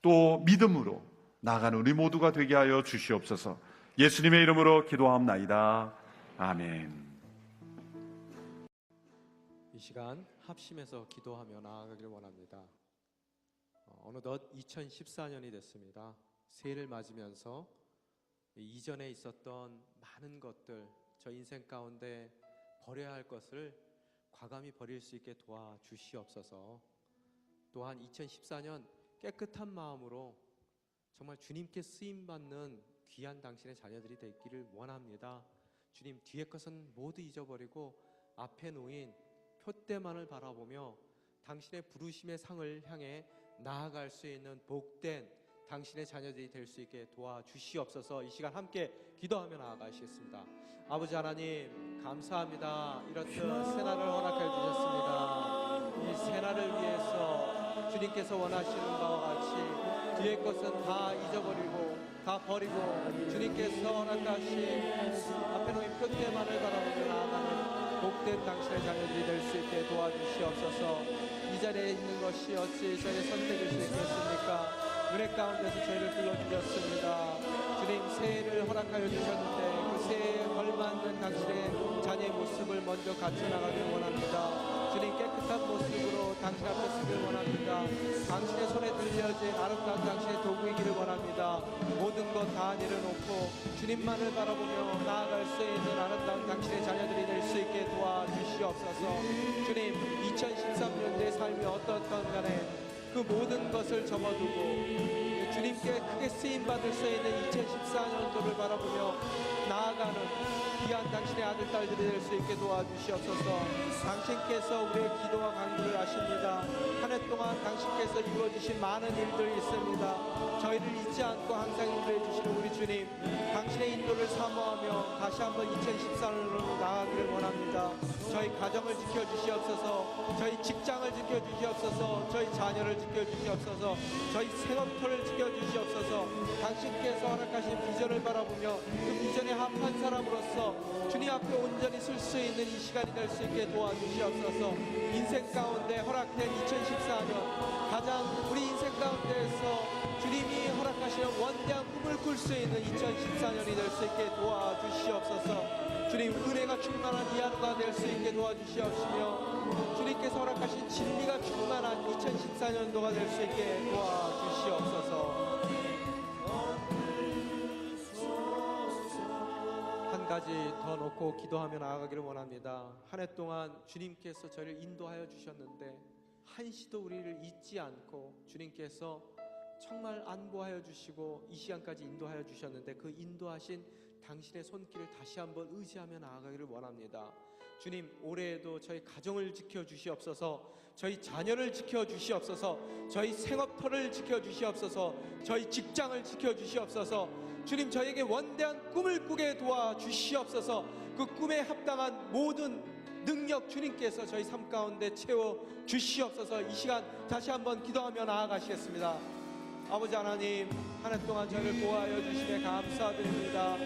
또 믿음으로 나아가는 우리 모두가 되게 하여 주시옵소서. 예수님의 이름으로 기도하옵나이다. 아멘. 이 시간 합심해서 기도하며 나아가기를 원합니다. 어느덧 2014년이 됐습니다. 새해를 맞으면서 이전에 있었던 많은 것들, 저 인생 가운데 버려야 할 것을 과감히 버릴 수 있게 도와주시옵소서. 또한 2014년 깨끗한 마음으로 정말 주님께 쓰임받는 귀한 당신의 자녀들이 되기를 원합니다. 주님, 뒤의 것은 모두 잊어버리고 앞에 놓인 표대만을 바라보며 당신의 부르심의 상을 향해 나아갈 수 있는 복된 당신의 자녀들이 될 수 있게 도와주시옵소서. 이 시간 함께 기도하며 나아가시겠습니다. 아버지 하나님, 감사합니다. 이렇듯 새날을 허락해 주셨습니다. 이 새날을 위해서 주님께서 원하시는 바와 같이 뒤의 것은 다 잊어버리고 다 버리고 주님께서 허락하신 앞에 놓인 표대만을 바라보며 나아가는 복된 당신의 자녀들이 될 수 있게 도와주시옵소서. 이 자리에 있는 것이 어찌 저희의 선택일 수 있겠습니까? 은혜 가운데서 저희를 불러주셨습니다. 주님, 새해를 허락하여 주셨는데 그 새해에 걸맞는 당신의 자녀의 모습을 먼저 갖춰 나가길 원합니다. 주님, 깨끗한 모습으로 당신 앞에 서길 원합니다. 당신의 손에 들려진 아름다운 당신의 도구이기를 원합니다. 모든 것 다 내려놓고 주님만을 바라보며 나아갈 수 있는 아름다운 당신의 자녀들이 될 수 있게 도와주시옵소서. 주님, 2013년도의 삶이 어떻든 간에 그 모든 것을 접어두고 주님께 크게 쓰임받을 수 있는 2014년도를 바라보며 나아가는 귀한 당신의 아들, 딸들이 될 수 있게 도와주시옵소서. 당신께서 우리의 기도와 간구를 아십니다. 한 해 동안 당신께서 이루어주신 많은 일들이 있습니다. 저희를 잊지 않고 항상 인도해 주시는 우리 주님, 당신의 인도를 사모하며 다시 한번 2014년으로 나아가기를 원합니다. 저희 가정을 지켜주시옵소서. 저희 직장을 지켜주시옵소서. 저희 자녀를 지켜주시옵소서. 저희 생업터를 지켜주시옵소서. 당신께서 허락하신 비전을 바라보며 그 비전에 합한 사람으로서 주님 앞에 온전히 설 수 있는 이 시간이 될 수 있게 도와주시옵소서. 인생 가운데 허락된 2014년, 가장 우리 인생 가운데에서 주님이 허락하시는 원대한 꿈을 꿀 수 있는 2014년이 될 수 있게 도와주시옵소서. 주님, 은혜가 충만한 이 하루가 될 수 있게 도와주시옵시며 주님께서 허락하신 진리가 충만한 2014년도가 될 수 있게 도와주시옵소서. 한 가지 더 놓고 기도하며 나아가기를 원합니다. 한 해 동안 주님께서 저를 인도하여 주셨는데 한시도 우리를 잊지 않고 주님께서 정말 안보하여 주시고 이 시간까지 인도하여 주셨는데 그 인도하신 당신의 손길을 다시 한번 의지하며 나아가기를 원합니다. 주님, 올해에도 저희 가정을 지켜주시옵소서. 저희 자녀를 지켜주시옵소서. 저희 생업터를 지켜주시옵소서. 저희 직장을 지켜주시옵소서. 주님, 저에게 원대한 꿈을 꾸게 도와주시옵소서. 그 꿈에 합당한 모든 능력 주님께서 저희 삶 가운데 채워 주시옵소서. 이 시간 다시 한번 기도하며 나아가시겠습니다. 아버지 하나님, 한 해 동안 저희를 보호하여 주심에 감사드립니다.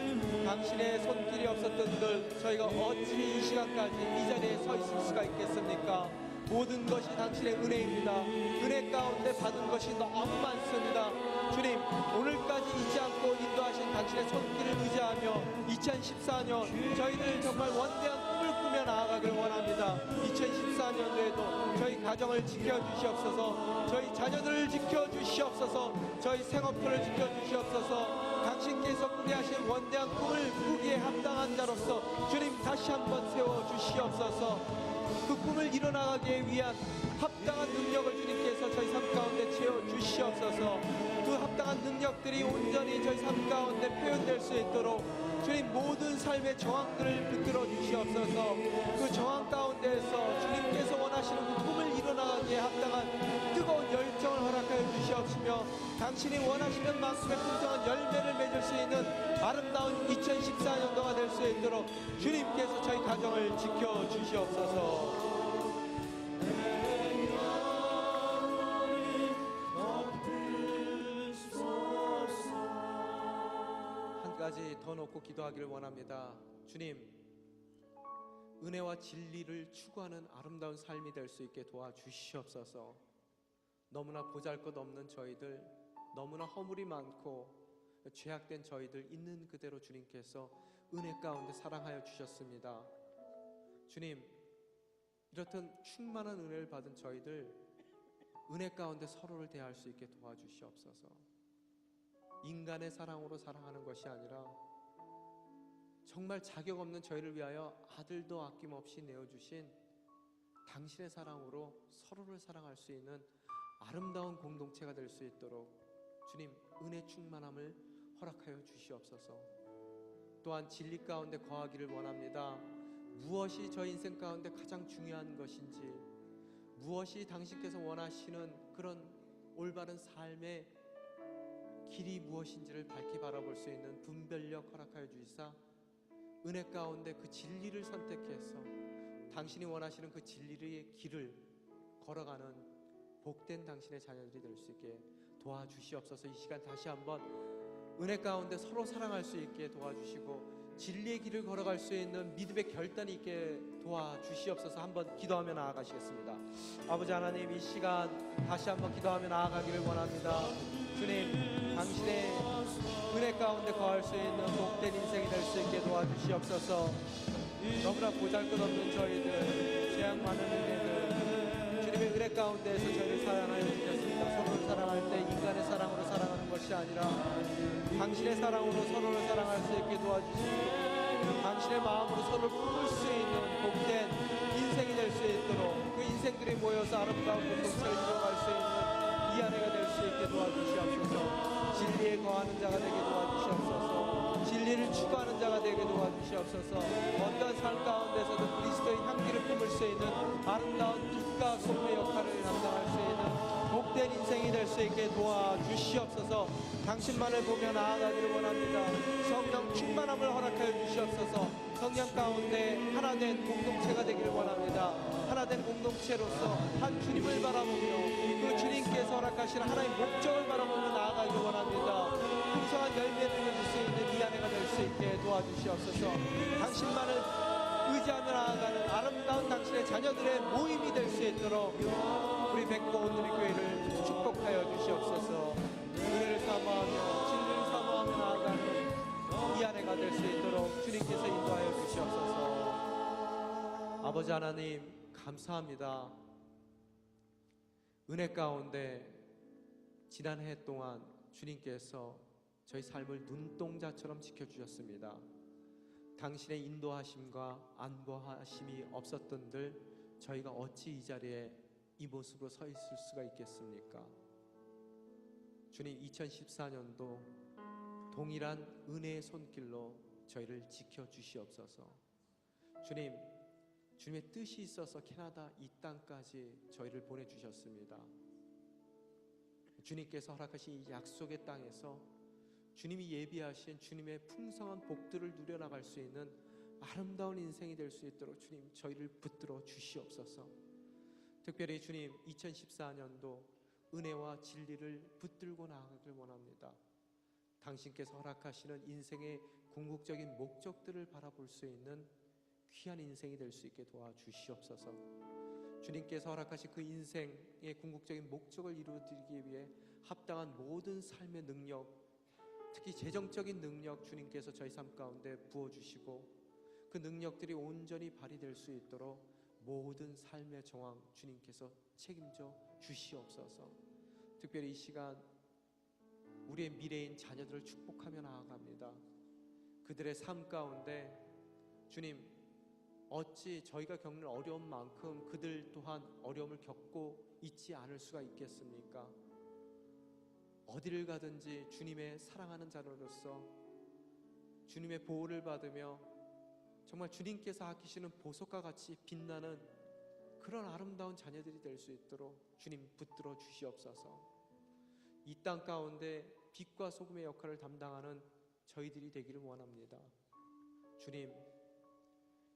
당신의 손길이 없었던들 저희가 어찌 이 시간까지 이 자리에 서 있을 수가 있겠습니까? 모든 것이 당신의 은혜입니다. 은혜 가운데 받은 것이 너무 많습니다. 주님, 오늘까지 잊지 않고 인도하신 당신의 손길을 의지하며 2014년 저희들 정말 원대한 꿈을 꾸며 나아가길 원합니다. 2014년도에도 저희 가정을 지켜주시옵소서, 저희 자녀들을 지켜주시옵소서, 저희 생업들을 지켜주시옵소서. 당신께서 꾸게 하신 원대한 꿈을 꾸기에 합당한 자로서 주님 다시 한번 세워주시옵소서. 그 꿈을 이뤄나가기 위한 합당한 능력을 주님께서 저희 삶 가운데 채워주시옵소서. 그 합당한 능력들이 온전히 저희 삶 가운데 표현될 수 있도록 주님 모든 삶의 저항들을 붙들어 주시옵소서. 그 저항 가운데에서 주님께서 원하시는 그 꿈을 이뤄나가기에 합당한 뜨거운 열정을 허락하여 주시옵시며, 당신이 원하시는 만큼의 풍성한 열매를 맺을 수 있는 아름다운 2014년도가 될 수 있도록 주님께서 저희 가정을 지켜주시옵소서. 한 가지 더 놓고 기도하기를 원합니다. 주님, 은혜와 진리를 추구하는 아름다운 삶이 될 수 있게 도와주시옵소서. 너무나 보잘것없는 저희들, 너무나 허물이 많고 죄악된 저희들 있는 그대로 주님께서 은혜 가운데 사랑하여 주셨습니다. 주님, 이렇듯 충만한 은혜를 받은 저희들 은혜 가운데 서로를 대할 수 있게 도와주시옵소서. 인간의 사랑으로 사랑하는 것이 아니라 정말 자격 없는 저희를 위하여 아들도 아낌없이 내어주신 당신의 사랑으로 서로를 사랑할 수 있는 아름다운 공동체가 될 수 있도록 주님 은혜 충만함을 허락하여 주시옵소서. 또한 진리 가운데 거하기를 원합니다. 무엇이 저희 인생 가운데 가장 중요한 것인지, 무엇이 당신께서 원하시는 그런 올바른 삶의 길이 무엇인지를 밝히 바라볼 수 있는 분별력 허락하여 주시사 은혜 가운데 그 진리를 선택해서 당신이 원하시는 그 진리의 길을 걸어가는 복된 당신의 자녀들이 될 수 있게 도와주시옵소서. 이 시간 다시 한번 은혜 가운데 서로 사랑할 수 있게 도와주시고 진리의 길을 걸어갈 수 있는 믿음의 결단이 있게 도와주시옵소서. 한번 기도하며 나아가시겠습니다. 아버지 하나님, 이 시간 다시 한번 기도하며 나아가기를 원합니다. 주님, 당신의 은혜 가운데 거할 수 있는 복된 인생이 될 수 있게 도와주시옵소서. 너무나 보잘것없는 저희들, 죄악 많은 은혜들, 주님의 은혜 가운데에서 저희를 사랑하여 주셨습니다. 서로를 사랑할 때 인간의 사랑으로 사랑하는 것이 아니라 당신의 사랑으로 서로를 사랑할 수 있게 도와주시고 당신의 마음으로 서로를 품을 수 있는 복된 인생이 될 수 있도록 그 인생들이 모여서 아름다운 공동체를 이뤄갈 수 있는 이 아내가 될 수 있게 도와주시옵소서. 진리에 거하는 자가 되게 도와주시옵소서. 진리를 추구하는 자가 되게 도와주시옵소서. 어떤 삶 가운데서도 그리스도의 향기를 품을 수 있는 아름다운 빛과 소금의 역할을 감당할 수 있는 복된 인생이 될 수 있게 도와주시옵소서. 당신만을 보며 나아가기를 원합니다. 성령 충만함을 허락하여 주시옵소서. 성령 가운데 하나된 공동체가 되기를 원합니다. 하나된 공동체로서 한 주님을 바라보며 그 주님께서 허락하신 하나의 목적을 바라보며 나아가기를 원합니다. 풍성한 열매를 맺을 수 있는 이 아내가 될 수 있게 도와주시옵소서. 당신만을 의지하며 나아가는 아름다운 당신의 자녀들의 모임이 될 수 있도록 우리 백보 오늘의 교회를 축복하여 주시옵소서. 은혜를 사모하며 진리를 사모하며 나아가는 이 아내가 될 수 있도록 주님께서 인도하여 주시옵소서. 아버지 하나님, 감사합니다. 은혜 가운데 지난 해 동안 주님께서 저희 삶을 눈동자처럼 지켜주셨습니다. 당신의 인도하심과 안보하심이 없었던들 저희가 어찌 이 자리에 이 모습으로 서 있을 수가 있겠습니까? 주님, 2014년도 동일한 은혜의 손길로 저희를 지켜주시옵소서. 주님, 주님의 뜻이 있어서 캐나다 이 땅까지 저희를 보내주셨습니다. 주님께서 허락하신 이 약속의 땅에서 주님이 예비하신 주님의 풍성한 복들을 누려나갈 수 있는 아름다운 인생이 될 수 있도록 주님 저희를 붙들어 주시옵소서. 특별히 주님 2014년도 은혜와 진리를 붙들고 나아가길 원합니다. 당신께서 허락하시는 인생의 궁극적인 목적들을 바라볼 수 있는 귀한 인생이 될 수 있게 도와주시옵소서. 주님께서 허락하신 그 인생의 궁극적인 목적을 이루어드리기 위해 합당한 모든 삶의 능력, 특히 재정적인 능력 주님께서 저희 삶 가운데 부어주시고 그 능력들이 온전히 발휘될 수 있도록 모든 삶의 정황 주님께서 책임져 주시옵소서. 특별히 이 시간 우리의 미래인 자녀들을 축복하며 나아갑니다. 그들의 삶 가운데 주님, 어찌 저희가 겪는 어려움만큼 그들 또한 어려움을 겪고 있지 않을 수가 있겠습니까? 어디를 가든지 주님의 사랑하는 자로서 주님의 보호를 받으며 정말 주님께서 아끼시는 보석과 같이 빛나는 그런 아름다운 자녀들이 될 수 있도록 주님 붙들어 주시옵소서. 이 땅 가운데 빛과 소금의 역할을 담당하는 저희들이 되기를 원합니다. 주님,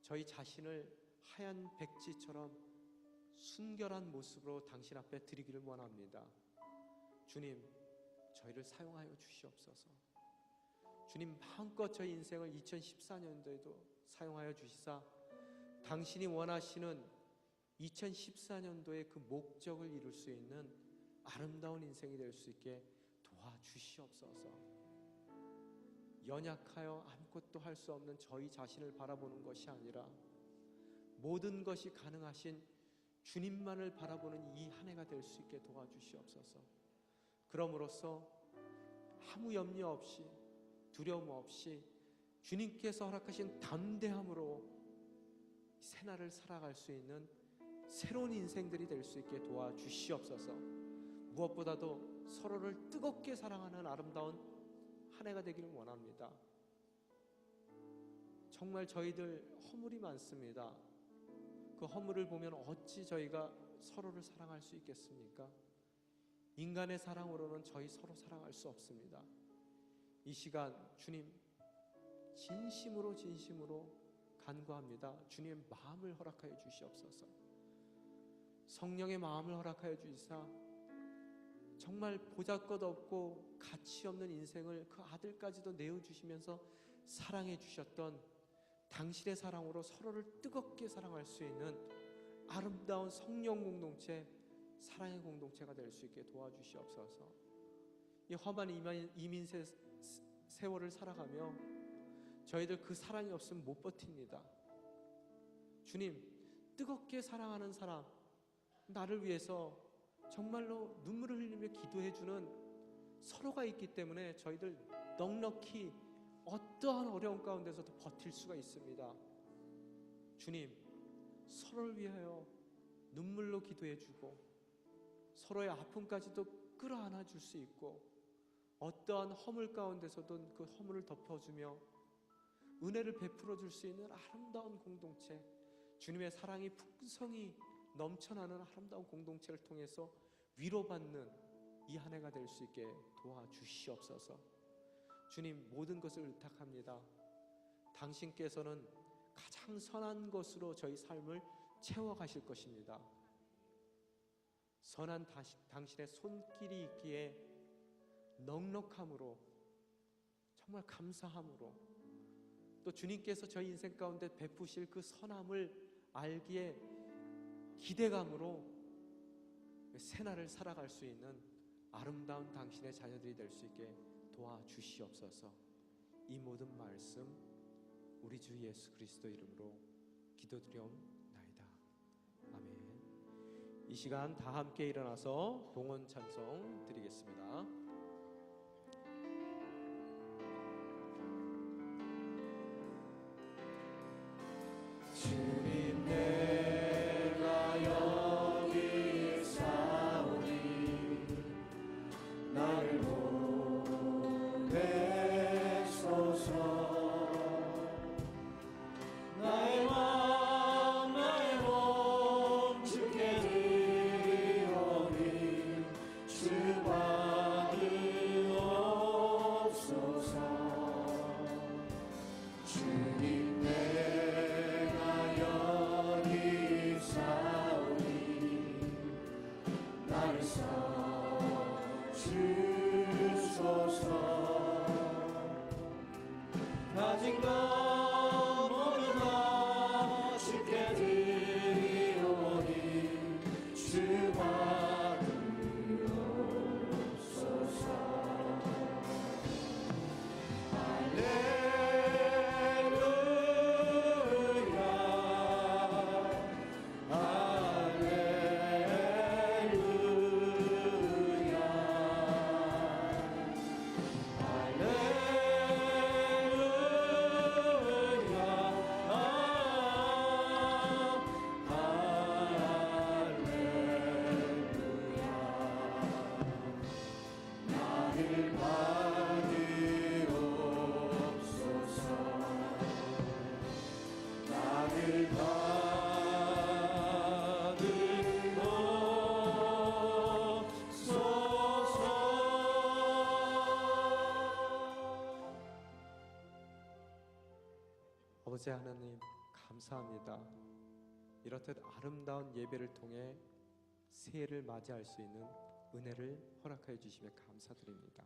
저희 자신을 하얀 백지처럼 순결한 모습으로 당신 앞에 드리기를 원합니다. 주님, 저희를 사용하여 주시옵소서. 주님, 마음껏 저희 인생을 2014년도에도 사용하여 주시사 당신이 원하시는 2014년도의 그 목적을 이룰 수 있는 아름다운 인생이 될 수 있게 도와주시옵소서. 연약하여 아무것도 할 수 없는 저희 자신을 바라보는 것이 아니라 모든 것이 가능하신 주님만을 바라보는 이 한 해가 될 수 있게 도와주시옵소서. 그럼으로써 아무 염려 없이 두려움 없이 주님께서 허락하신 담대함으로 새날을 살아갈 수 있는 새로운 인생들이 될 수 있게 도와주시옵소서. 무엇보다도 서로를 뜨겁게 사랑하는 아름다운 한 해가 되기를 원합니다. 정말 저희들 허물이 많습니다. 그 허물을 보면 어찌 저희가 서로를 사랑할 수 있겠습니까? 인간의 사랑으로는 저희 서로 사랑할 수 없습니다. 이 시간 주님 진심으로 간구합니다. 주님의 마음을 허락하여 주시옵소서. 성령의 마음을 허락하여 주시사 정말 보잘것없고 가치 없는 인생을 그 아들까지도 내어주시면서 사랑해 주셨던 당신의 사랑으로 서로를 뜨겁게 사랑할 수 있는 아름다운 성령 공동체, 사랑의 공동체가 될 수 있게 도와주시옵소서. 이 험한 이민 세월을 살아가며 저희들 그 사랑이 없으면 못 버팁니다. 주님, 뜨겁게 사랑하는 사람, 나를 위해서 정말로 눈물을 흘리며 기도해주는 서로가 있기 때문에 저희들 넉넉히 어떠한 어려움 가운데서도 버틸 수가 있습니다. 주님, 서로를 위하여 눈물로 기도해주고 서로의 아픔까지도 끌어안아 줄 수 있고 어떠한 허물 가운데서도 그 허물을 덮어주며 은혜를 베풀어 줄 수 있는 아름다운 공동체, 주님의 사랑이 풍성히 넘쳐나는 아름다운 공동체를 통해서 위로받는 이 한 해가 될 수 있게 도와주시옵소서. 주님, 모든 것을 의탁합니다. 당신께서는 가장 선한 것으로 저희 삶을 채워가실 것입니다. 선한 당신의 손길이 있기에 넉넉함으로 정말 감사함으로 또 주님께서 저희 인생 가운데 베푸실 그 선함을 알기에 기대감으로 새날을 살아갈 수 있는 아름다운 당신의 자녀들이 될 수 있게 도와주시옵소서. 이 모든 말씀 우리 주 예수 그리스도 이름으로 기도드리옵나이다. 아멘. 이 시간 다 함께 일어나서 봉헌 찬송 드리겠습니다. 주님, 내가 여기 있사오니 나를 보내소서. 나의 마음 나의 몸 주께 드리오니 주 받으시옵소서. 주소서. 아직 너 모르나 주께 드리오니 주와 들으옵소서. 아버지 하나님 감사합니다. 이렇듯 아름다운 예배를 통해 새해를 맞이할 수 있는 은혜를 허락하여 주시며 감사드립니다.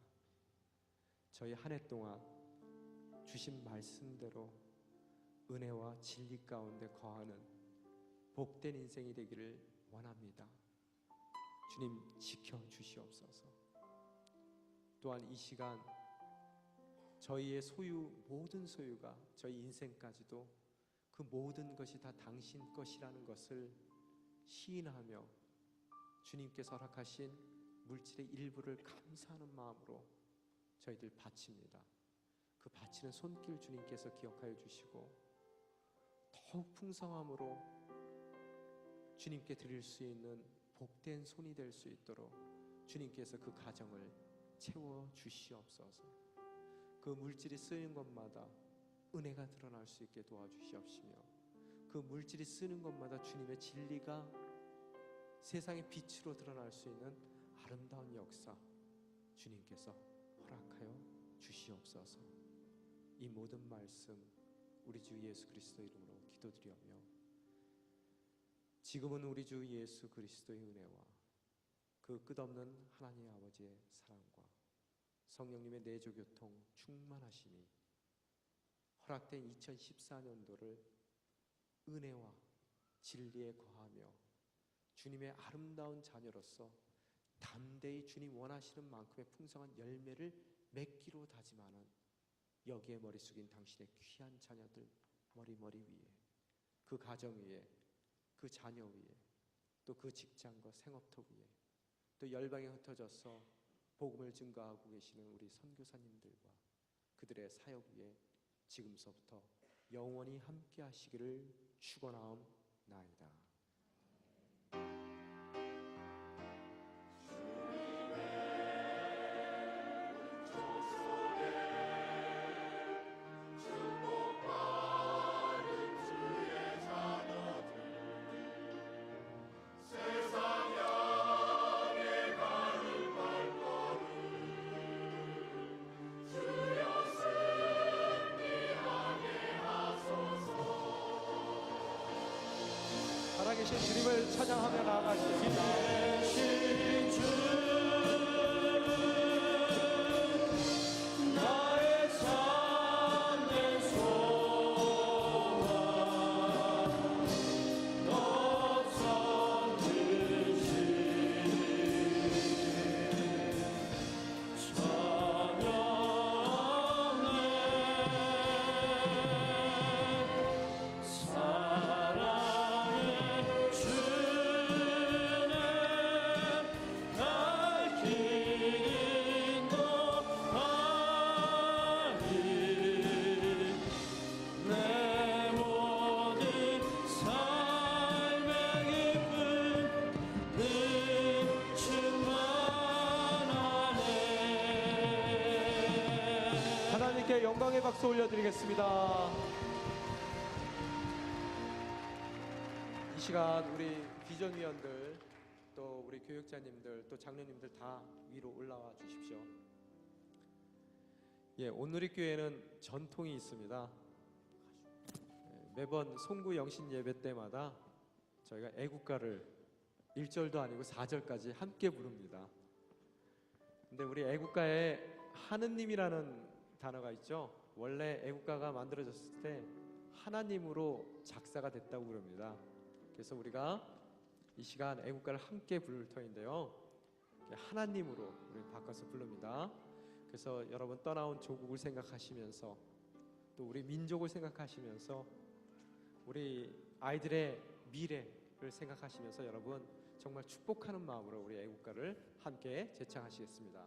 저희 한 해 동안 주신 말씀대로 은혜와 진리 가운데 거하는 복된 인생이 되기를 원합니다. 주님 지켜주시옵소서. 또한 이 시간 저희의 모든 소유가 저희 인생까지도 그 모든 것이 다 당신 것이라는 것을 시인하며 주님께서 허락하신 물질의 일부를 감사하는 마음으로 저희들 바칩니다. 그 바치는 손길 주님께서 기억하여 주시고 더욱 풍성함으로 주님께 드릴 수 있는 복된 손이 될 수 있도록 주님께서 그 가정을 채워 주시옵소서. 그 물질이 쓰인 것마다 은혜가 드러날 수 있게 도와주시옵시며 그 물질이 쓰는 것마다 주님의 진리가 세상의 빛으로 드러날 수 있는 아름다운 역사 주님께서 허락하여 주시옵소서. 이 모든 말씀 우리 주 예수 그리스도 이름으로 기도드리오며 지금은 우리 주 예수 그리스도의 은혜와 그 끝없는 하나님 아버지의 사랑과 성령님의 내조교통 충만하심이 허락된 2014년도를 은혜와 진리에 거하며 주님의 아름다운 자녀로서 담대히 주님 원하시는 만큼의 풍성한 열매를 맺기로 다짐하는 여기에 머리 숙인 당신의 귀한 자녀들 머리 위에 그 가정 위에 그 자녀 위에 또 그 직장과 생업터 위에 또 열방에 흩어져서 복음을 증거하고 계시는 우리 선교사님들과 그들의 사역 위에 지금서부터 영원히 함께 하시기를 축원하옵나이다. 살아계신 주님을 찬양하며 나아가시겠습니다. 나의 참된 소망 너선 드시니 찬양해 주는 날 기린 것하니 내 모든 삶의 기쁨 늘 충만하네. 하나님께 영광의 박수 올려드리겠습니다. 이 시간 우리 비전위원들 또 우리 교육자님들 또 장로님들 다 위로 올라와 주십시오. 온누리 교회는 전통이 있습니다. 매번 송구 영신 예배 때마다 저희가 애국가를 1절도 아니고 4절까지 함께 부릅니다. 근데 우리 애국가에 하느님이라는 단어가 있죠. 원래 애국가가 만들어졌을 때 하나님으로 작사가 됐다고 그럽니다. 그래서 우리가 이 시간 애국가를 함께 부를 터인데요, 하나님으로 우리 바꿔서 부릅니다. 그래서 여러분 떠나온 조국을 생각하시면서 또 우리 민족을 생각하시면서 우리 아이들의 미래를 생각하시면서 여러분 정말 축복하는 마음으로 우리 애국가를 함께 제창하시겠습니다.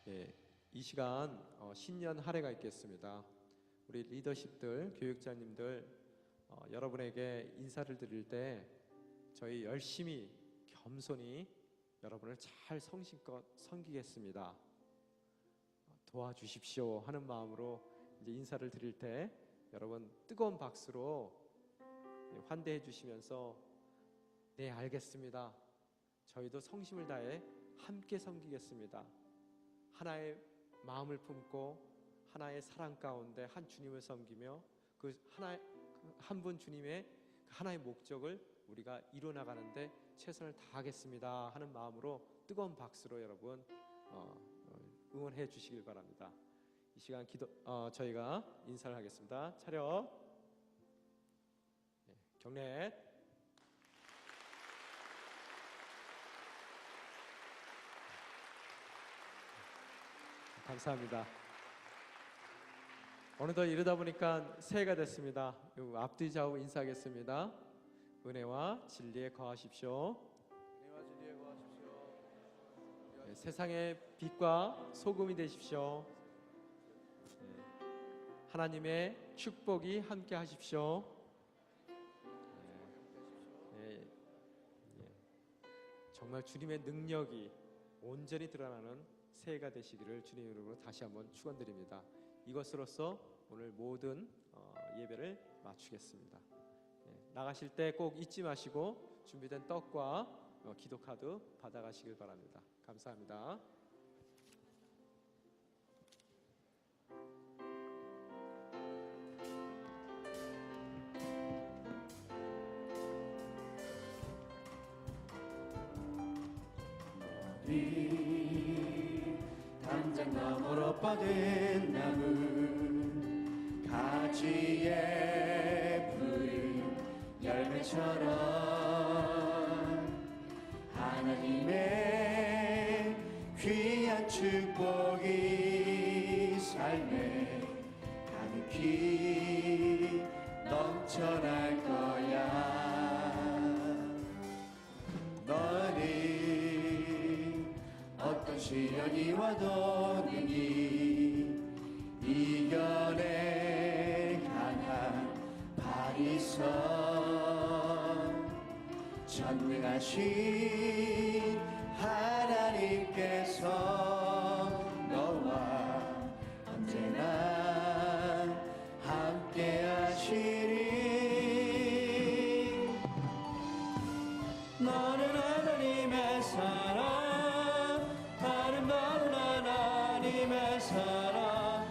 예, 이 시간 신년 할애가 있겠습니다. 우리 리더십들, 교육자님들 여러분에게 인사를 드릴 때 저희 열심히 겸손히 여러분을 잘 성심껏 섬기겠습니다. 도와주십시오 하는 마음으로 이제 인사를 드릴 때 여러분 뜨거운 박수로 환대해 주시면서 네 알겠습니다. 저희도 성심을 다해 함께 섬기겠습니다. 하나의 마음을 품고 하나의 사랑 가운데 한 주님을 섬기며 그 하나 한 분 주님의 하나의 목적을 우리가 이루어 나가는데 최선을 다하겠습니다 하는 마음으로 뜨거운 박수로 여러분 응원해 주시길 바랍니다. 이 시간 저희가 인사를 하겠습니다. 차렷. 네, 경례. 감사합니다. 어느덧 이르다 보니까 새해가 됐습니다. 앞뒤 좌우 인사하겠습니다. 은혜와 진리에 거하십시오. 네, 세상의 빛과 소금이 되십시오. 네, 하나님의 축복이 함께 하십시오. 네, 네, 정말 주님의 능력이 온전히 드러나는 새해가 되시기를 주님 이름으로 다시 한번 축원드립니다. 이것으로써 오늘 모든 예배를 마치겠습니다. 나가실 때 꼭 잊지 마시고 준비된 떡과 기도 카드 받아가시길 바랍니다. 감사합니다. 당장 너머로 뻗은 나무 가지에 푸른 열매처럼 하나님의 귀한 축복이 삶에 가득히 넘쳐날 거야. 너는 어떤 시련이 와도 능히 이겨낼 강한 바리선 전능하신 하나님께서 너와 언제나 함께 하시리. 너는 하나님의 사랑, 아름다운 하나님의 사랑.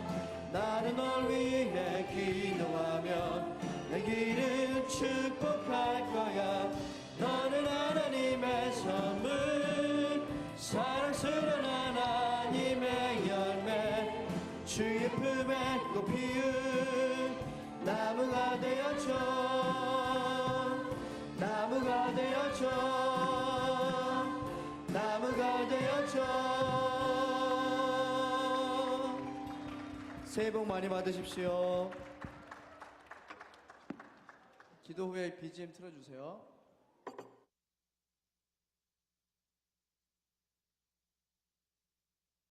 나는 널 위해 기도하며 내 길을 축복할 거야. 너는 하나님의 선물, 사랑스러운 하나님의 열매, 주의 품에 꽃 피운 나무가 되어줘, 나무가 되어줘, 나무가 되어줘. 새해 복 많이 받으십시오. 기도 후에 BGM 틀어주세요.